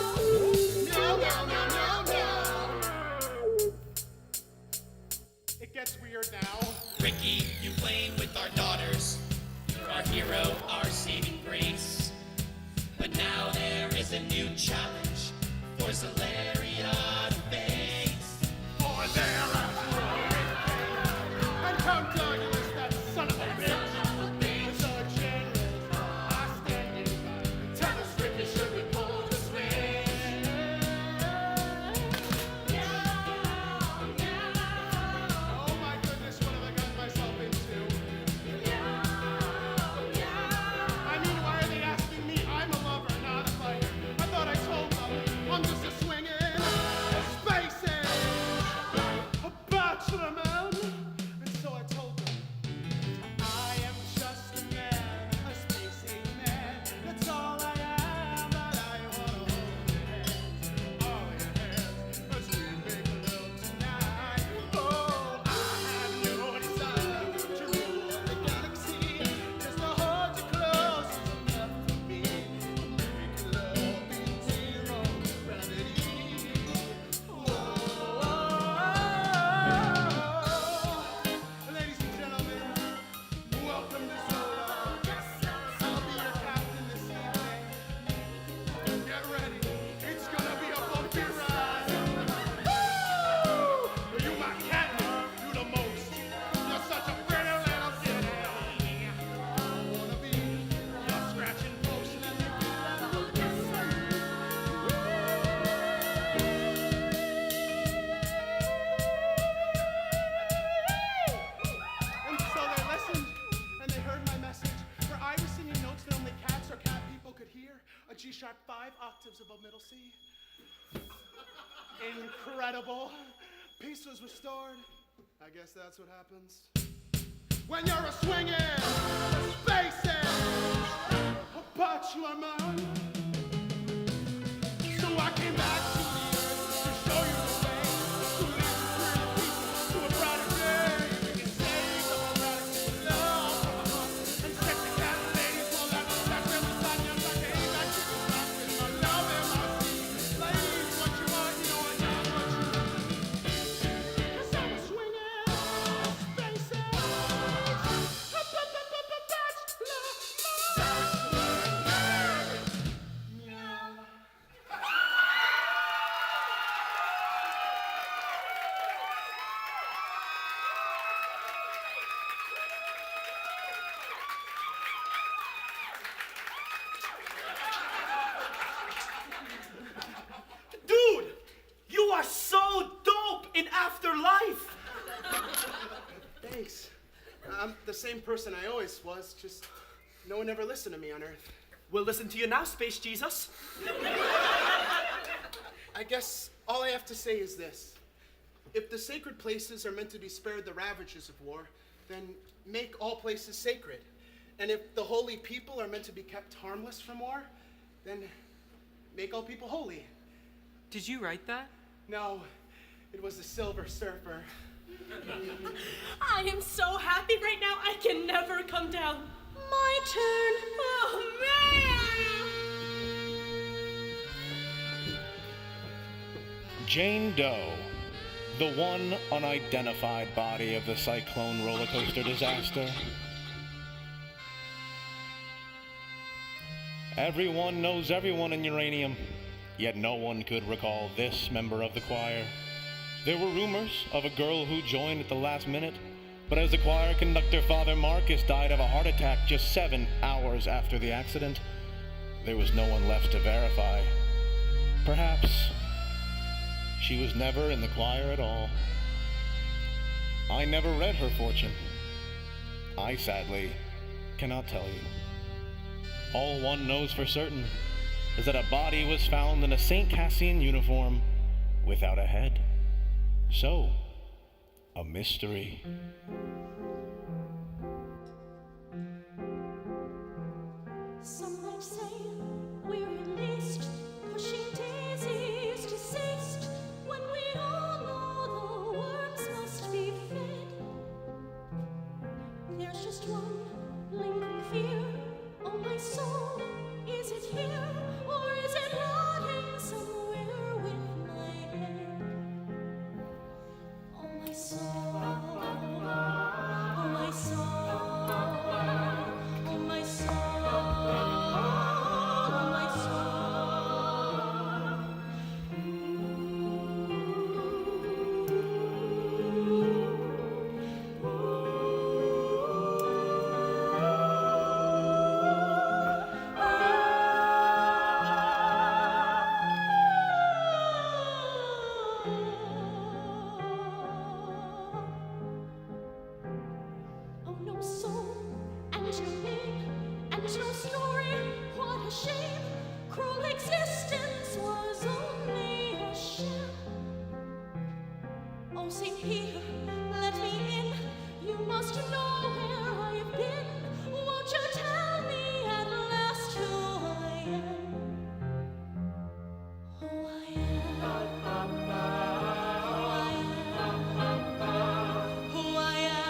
Meow, meow, meow, meow, meow. It gets weird now. Ricky, you playing with our daughters. You're our hero, our saving grace. But now there is a new challenge for Zolaria to face. For there and Count Douglas, that son of a bitch. With the generals are standing by. Tell us, Ricky, should we pull the switch? Oh my goodness, what have I gotten myself into? sharp 5 octaves above middle C. Incredible. Peace was restored. I guess that's what happens when you're a swinging spacing, but you are mine. So I came back to the earth to show you the way to lead you through the peace to a brighter day. We can save the morality, love from the heart, and sexy cat ladies will have that's where we start. Yes, I came back to the rock with my love and my feet. Ladies, what you want, you know I got what you need. 'Cause I'm a swinging spacing, Dude, you are so dope in Afterlife. Thanks. I'm the same person I always was, just no one ever listened to me on Earth. We'll listen to you now, Space Jesus. I guess all I have to say is this. If the sacred places are meant to be spared the ravages of war, then make all places sacred. And if the holy people are meant to be kept harmless from war, then make all people holy. Did you write that? No, it was the Silver Surfer. I am so happy right now, I can never come down. My turn. Oh, man. Jane Doe, the one unidentified body of the Cyclone roller coaster disaster. Everyone knows everyone in Uranium, yet no one could recall this member of the choir. There were rumors of a girl who joined at the last minute, but as the choir conductor Father Marcus died of a heart attack just 7 hours after the accident, there was no one left to verify. Perhaps she was never in the choir at all. I never read her fortune. I sadly cannot tell you. All one knows for certain is that a body was found in a St. Cassian uniform without a head. So, a mystery. Some might say we're released, pushing daisies to cease, when we all know the worms must be fed. There's just one lingering fear. Oh, my soul, is it here, or is it rotting somewhere with my head? Oh, my soul, oh, my soul, oh, my soul, oh, my Oh, no soul, and your name, and no story, what a shame. Cruel existence was only a sham. Oh, St. Peter, let me in. You must know where I've been. Won't you tell me at last who I am? Who I am. Who I am.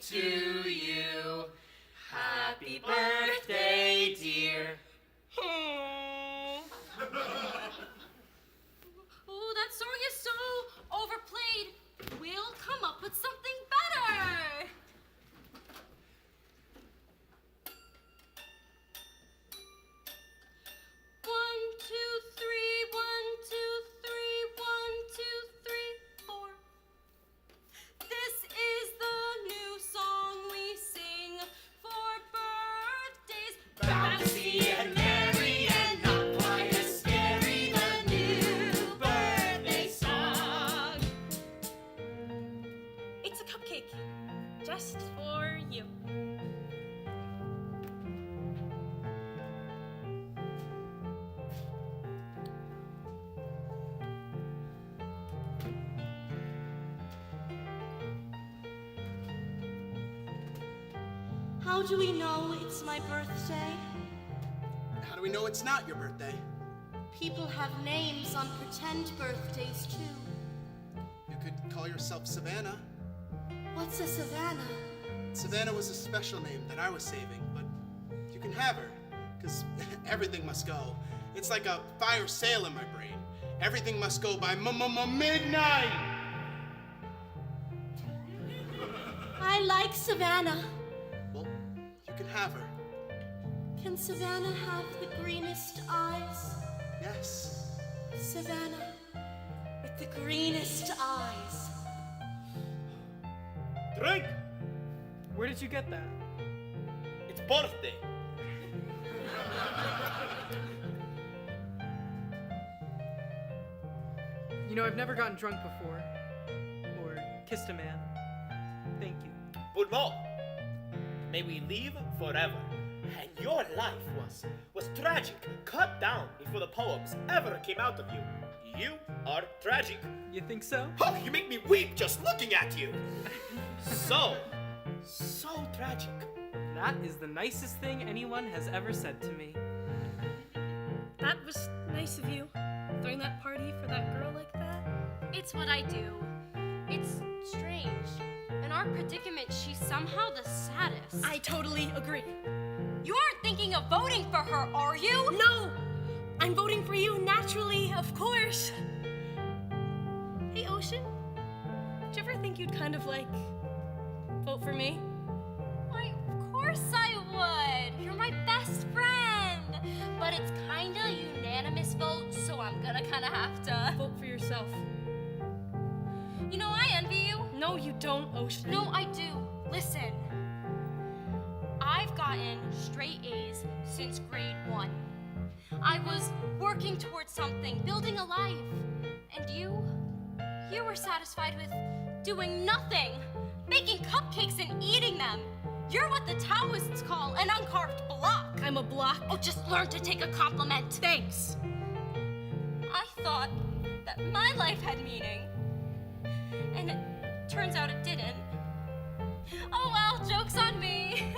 to you. Happy birthday, dear. Oh, that song is so overplayed. We'll come up with something better. One, two, three, 1, 2, 3, 1, 2, 3, 4. This is the new song we sing for birthdays. Bouncy and merry and not quite as scary, the new birthday song. It's a cupcake. Just for you. How do we know it's my birthday? How do we know it's not your birthday? People have names on pretend birthdays too. You could call yourself Savannah. What's a Savannah? Savannah was a special name that I was saving, but you can have her, because everything must go. It's like a fire sale in my brain. Everything must go by midnight! I like Savannah. Well, you can have her. Can Savannah have the greenest eyes? Yes. Savannah with the greenest eyes. Drink! Where did you get that? It's birthday. You know, I've never gotten drunk before. Or kissed a man. Thank you. But more. May we live forever. And your life was tragic, cut down before the poems ever came out of you. You are tragic. You think so? Oh, you make me weep just looking at you. So tragic. That is the nicest thing anyone has ever said to me. That was nice of you. Throwing that party for that girl like that. It's what I do. It's strange. In our predicament, she's somehow the saddest. I totally agree. You aren't thinking of voting for her, are you? No! I'm voting for you naturally, of course. Hey, Ocean. Did you ever think you'd kind of like vote for me? Why, of course I would. You're my best friend. But it's kinda unanimous vote, so I'm gonna kinda have to. Vote for yourself. You know, I envy you. No, you don't, Ocean. No, I do. Listen. I've gotten straight A's since grade 1. I was working towards something, building a life. And you were satisfied with doing nothing, baking cupcakes and eating them. You're what the Taoists call an uncarved block. I'm a block. Oh, just learn to take a compliment. Thanks. I thought that my life had meaning. And it turns out it didn't. Oh well, joke's on me.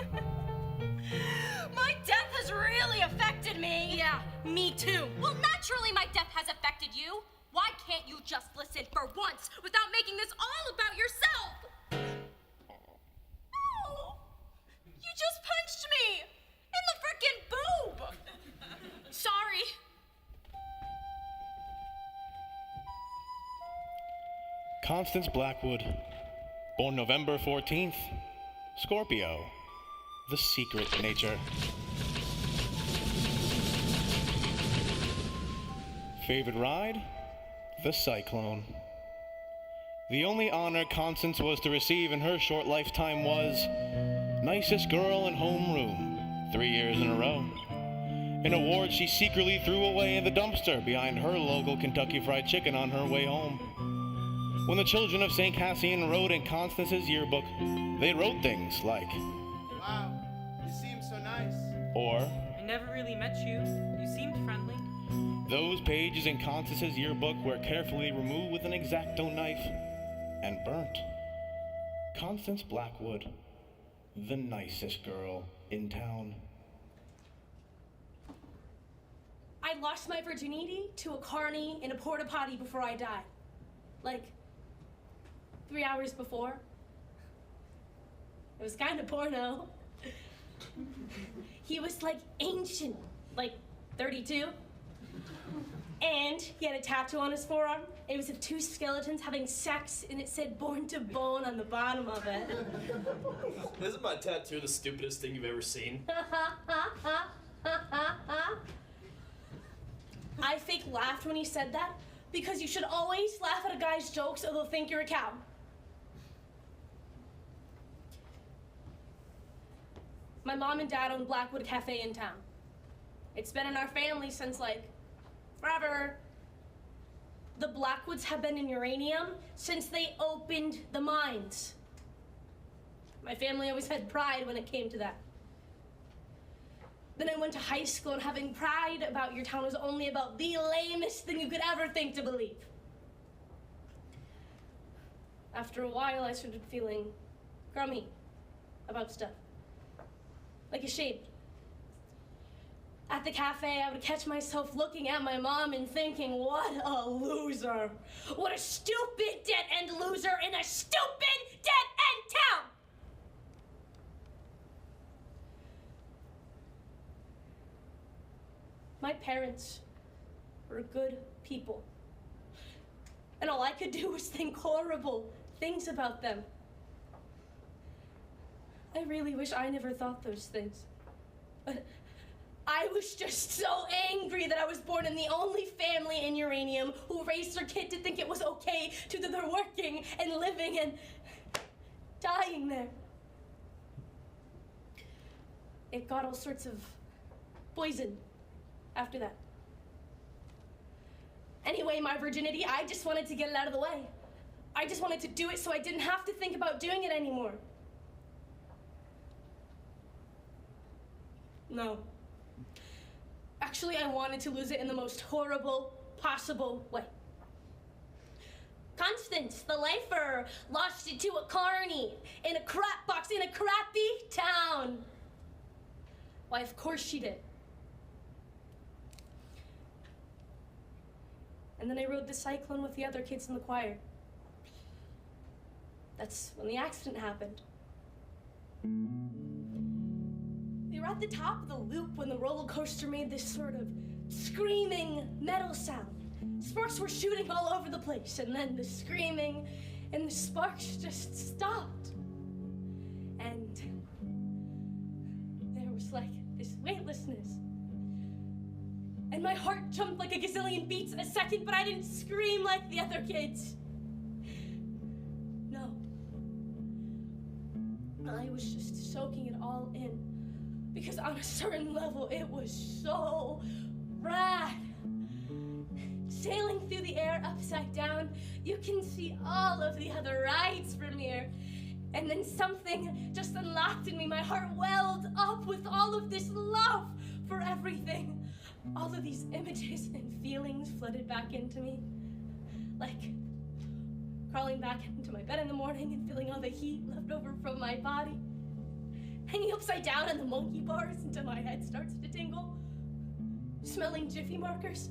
My death has really affected me. Yeah, me too. Well, naturally my death has affected you. Why can't you just listen for once without making this all about yourself? Oh, you just punched me in the frickin' boob. Sorry. Constance Blackwood, born November 14th, Scorpio, the secret nature. Favorite ride? The Cyclone. The only honor Constance was to receive in her short lifetime was nicest girl in homeroom, 3 years in a row. An award she secretly threw away in the dumpster behind her local Kentucky Fried Chicken on her way home. When the children of St. Cassian wrote in Constance's yearbook, they wrote things like, Wow, you seem so nice. or, I never really met you. You seemed friendly. those pages in Constance's yearbook were carefully removed with an X-Acto knife and burnt. Constance Blackwood, the nicest girl in town. I lost my virginity to a carny in a porta potty before I died. Like, 3 hours before. It was kind of porno. He was like ancient, like 32. And he had a tattoo on his forearm. It was of two skeletons having sex, and it said "born to bone" on the bottom of it. Isn't my tattoo the stupidest thing you've ever seen? I fake laughed when he said that because you should always laugh at a guy's jokes or they'll think you're a cow. My mom and dad own Blackwood Cafe in town. It's been in our family since, like, forever. The Blackwoods have been in uranium since they opened the mines. My family always had pride when it came to that. Then I went to high school, and having pride about your town was only about the lamest thing you could ever think to believe. After a while, I started feeling grummy about stuff. Like ashamed. At the cafe, I would catch myself looking at my mom and thinking, what a loser. What a stupid, dead-end loser in a stupid, dead-end town. My parents were good people. And all I could do was think horrible things about them. I really wish I never thought those things. But I was just so angry that I was born in the only family in uranium who raised their kid to think it was okay to do their working and living and dying there. It got all sorts of poison after that. Anyway, my virginity, I just wanted to get it out of the way. I just wanted to do it so I didn't have to think about doing it anymore. No. Actually, I wanted to lose it in the most horrible possible way. Constance, the lifer, lost it to a carny in a crap box in a crappy town. Why, of course she did. And then I rode the Cyclone with the other kids in the choir. That's when the accident happened. We were at the top of the loop when the roller coaster made this sort of screaming metal sound. Sparks were shooting all over the place, and then the screaming and the sparks just stopped. And there was like this weightlessness. And my heart jumped like a gazillion beats a second, but I didn't scream like the other kids. No. I was just soaking it all in. Because on a certain level, it was so rad. Sailing through the air upside down, you can see all of the other rides from here. And then something just unlocked in me. My heart welled up with all of this love for everything. All of these images and feelings flooded back into me. Like crawling back into my bed in the morning and feeling all the heat left over from my body. Hanging upside down on the monkey bars until my head starts to tingle. Smelling Jiffy markers.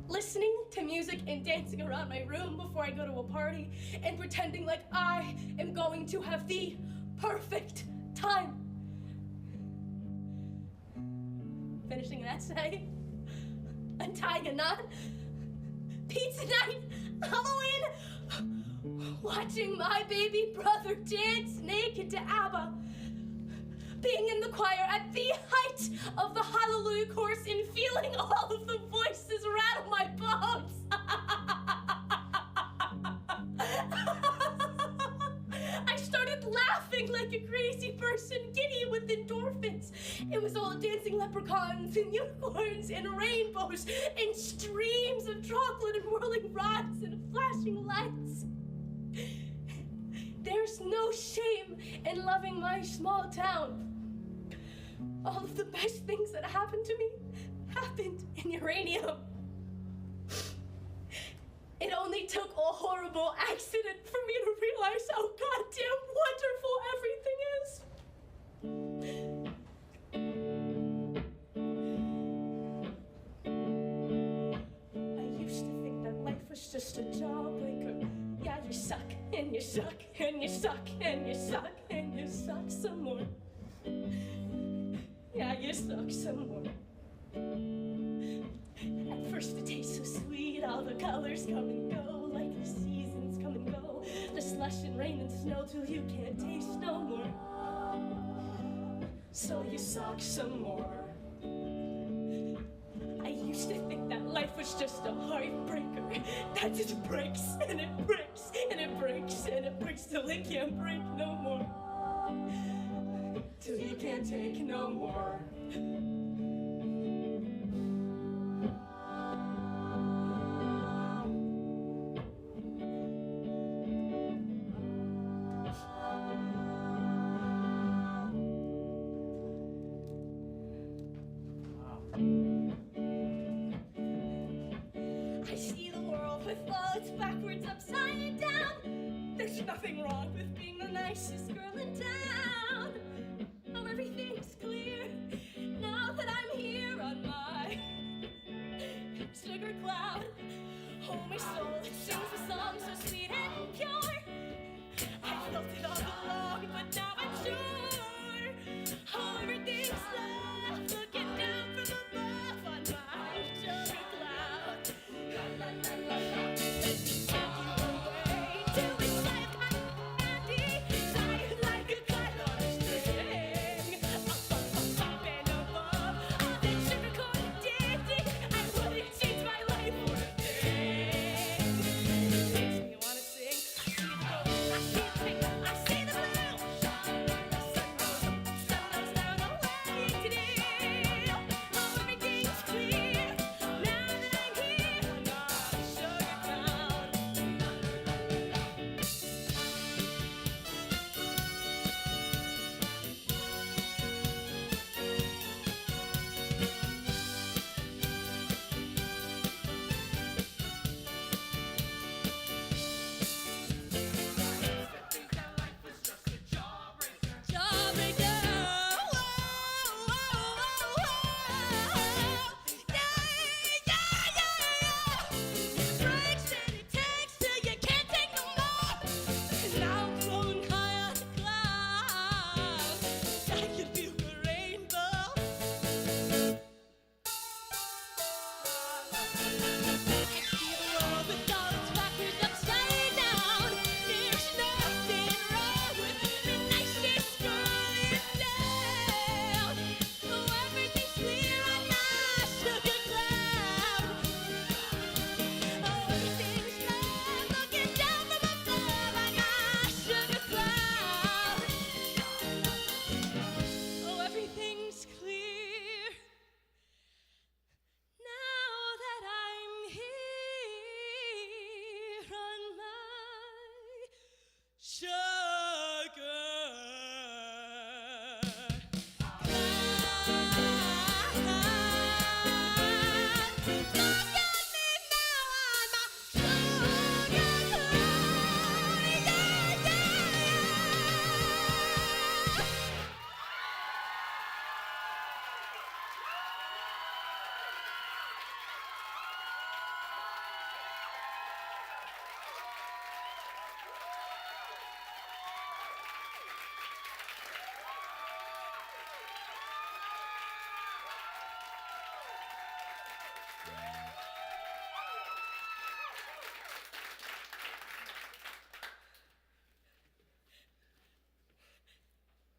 Listening to music and dancing around my room before I go to a party and pretending like I am going to have the perfect time. Finishing an essay, untying a knot, pizza night, Halloween, watching my baby brother dance naked to ABBA, being in the choir at the height of the Hallelujah chorus and feeling all of the voices rattle my bones. I started laughing like a crazy person, giddy with endorphins. It was all dancing leprechauns and unicorns and rainbows and streams of chocolate and whirling rods and flashing lights. There's no shame in loving my small town. All of the best things that happened to me happened in uranium. It only took a horrible accident for me to realize how goddamn wonderful everything is. I used to think that life was just a job, like, yeah, you suck, and you suck, and you suck, and you suck, and you suck some more. Yeah, you suck some more. At first it tastes so sweet, all the colors come and go, like the seasons come and go, the slush and rain and snow till you can't taste no more. So you suck some more. I used to think that life was just a heartbreaker that just breaks and it breaks and it breaks and it breaks till it can't break no more. Till you can't take no more. I see the world with all its backwards, upside down. There's nothing wrong with being the nicest girl in town. Oh, everything's clear now that I'm here on my sugar cloud. Oh, my soul, it sings a song so sweet and pure. I felt it all along, but now I'm sure. Oh, everything's love, looking down from above on my sugar cloud. La la la la la, let me take you away to a life candy, flying like a kite on a string. Up, up, up, up and above, all that sugar corn dancing. I wouldn't change my life for a thing. Makes me wanna sing. I see the pink, I see the blue. The sun goes down away today. Oh, everything's clear now that I'm here on my sugar cloud. Jawbreaker, whoa, whoa, whoa, whoa. Yeah, yeah, yeah. It breaks and it takes till you can't take no more. Now I'm floating high on the clouds. I can feel the rainbow. I see the world with all its backwards, upside down. There's nothing wrong with the nicest girl in town. Oh, everything's clear on my sugar cloud. Oh, everything's love, looking down from above on my sugar cloud. Oh, everything's clear now that I'm here on my sugar cloud. Look at me now on my sugar cloud. Yeah, yeah.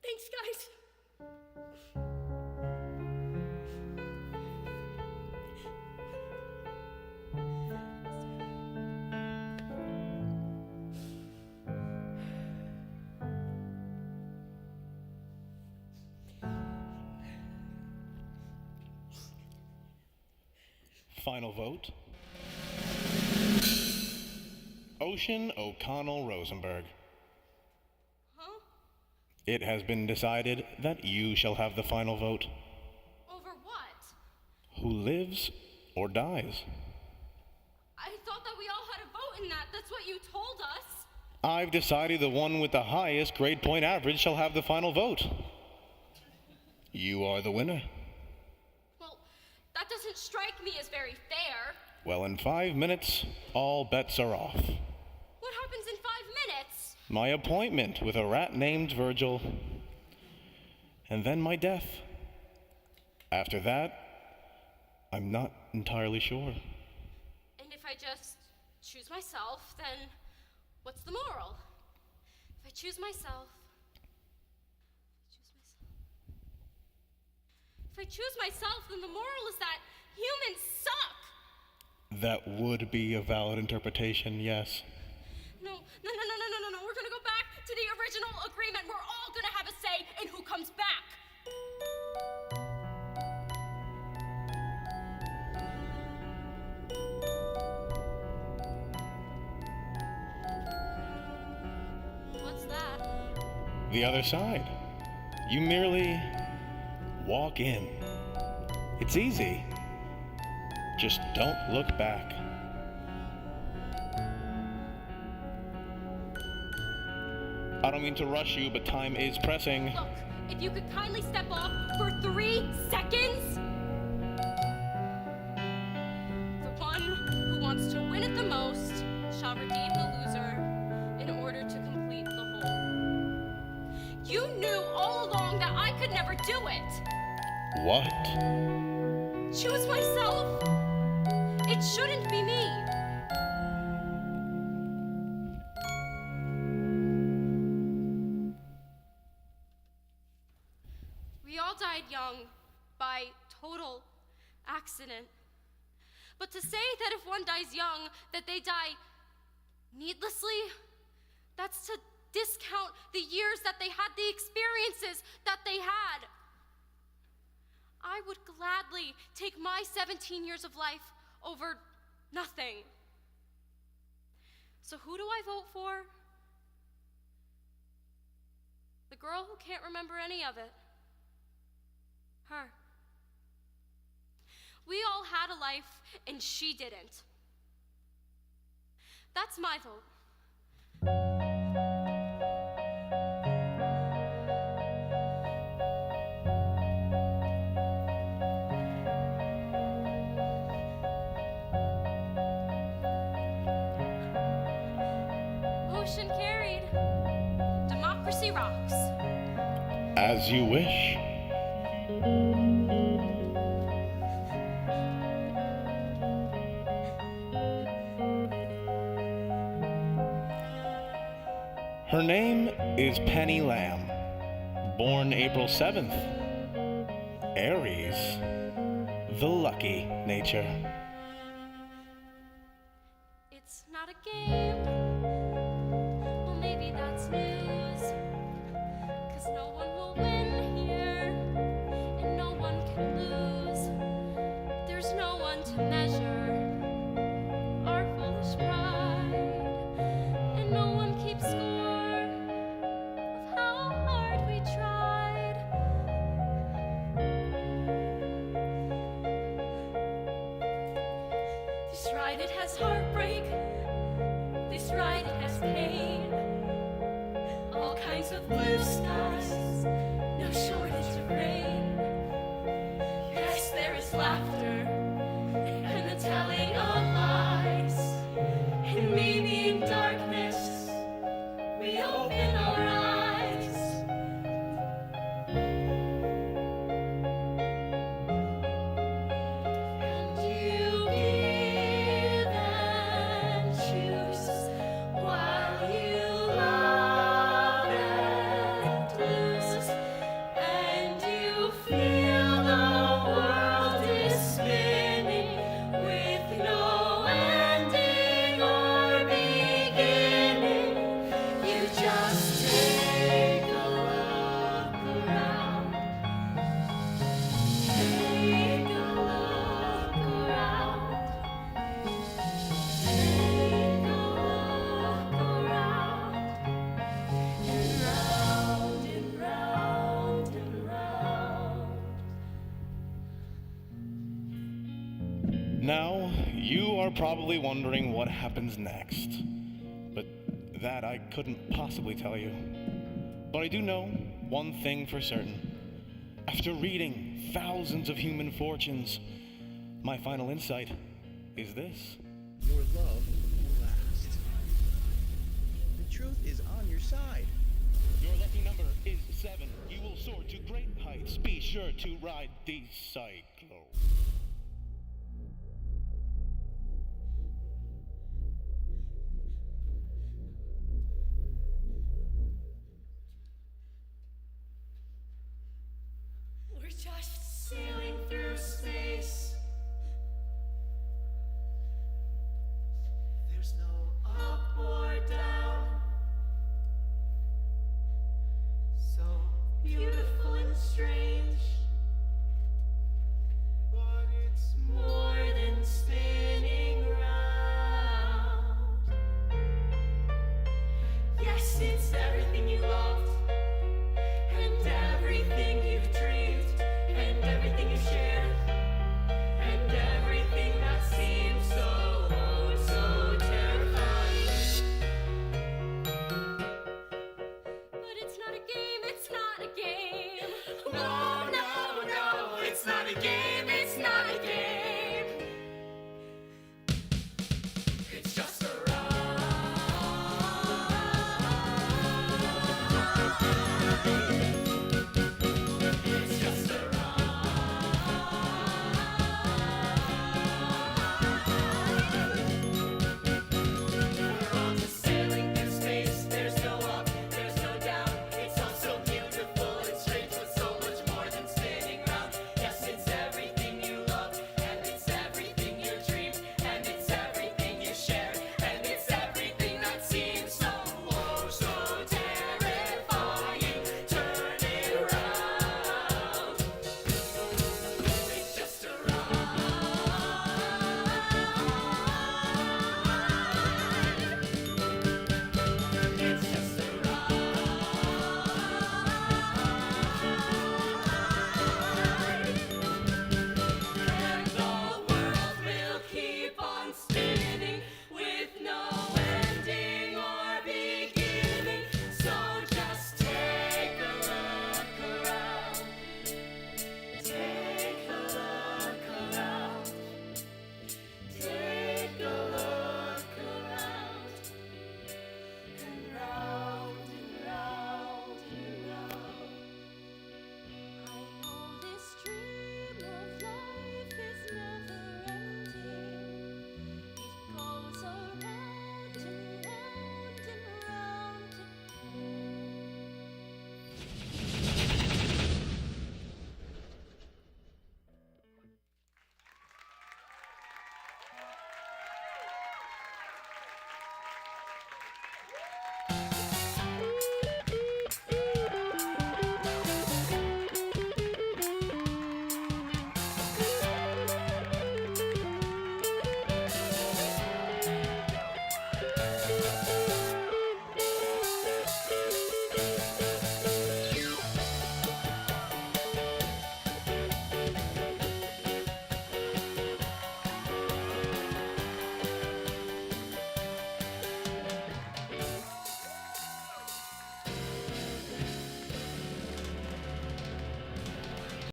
Thanks, guys. Final vote. Ocean O'Connell Rosenberg. Huh? It has been decided that you shall have the final vote. Over what? Who lives or dies? I thought that we all had a vote in that. That's what you told us. I've decided the one with the highest grade point average shall have the final vote. You are the winner. Well, that doesn't strike me as very fair. Well, in 5 minutes, all bets are off. What happens in 5 minutes? my appointment with a rat named Virgil, and then my death. After that, I'm not entirely sure. And if I just choose myself, then what's the moral? If I choose myself, then the moral is that humans suck. That would be a valid interpretation, yes. No. We're gonna go back to the original agreement. We're all gonna have a say in who comes back. What's that? The other side. You merely walk in. It's easy. Just don't look back. I don't mean to rush you, but time is pressing. Look, if you could kindly step off for 3 seconds. The one who wants to win it the most shall redeem the loser in order to complete the whole. You knew all along that I could never do it. What? Choose myself. It shouldn't be me. We all died young by total accident. But to say that if one dies young, that they die needlessly, that's to discount the years that they had, the experiences that they had. I would gladly take my 17 years of life over nothing. So who do I vote for? The girl who can't remember any of it. Her. We all had a life, and she didn't. That's my vote. Motion carried. Democracy rocks. As you wish. Her name is Penny Lamb, born April 7th. Aries, the lucky nature. It's not a game. Well, maybe that's news. 'Cause no one will win here, and no one can lose. There's no one to measure our foolish pride, and no one keeps score of how hard we tried. This ride, it has heartbreak. This ride, it has pain. All kinds of blue skies, no shortage of rain. Yes, there is laughter and the telling of lies. And maybe in darkness, we open our eyes. And you give and choose while you love and lose. And you feel the world is spinning with no ending or beginning. You just take a look around. Take a look around. Take a look around. And round and round and round. Now, you are probably wondering what happens next. But that I couldn't possibly tell you. But I do know one thing for certain. After reading thousands of human fortunes, my final insight is this. Your love will last. The truth is on your side. Your lucky number is 7. You will soar to great heights. Be sure to ride the Cyclone.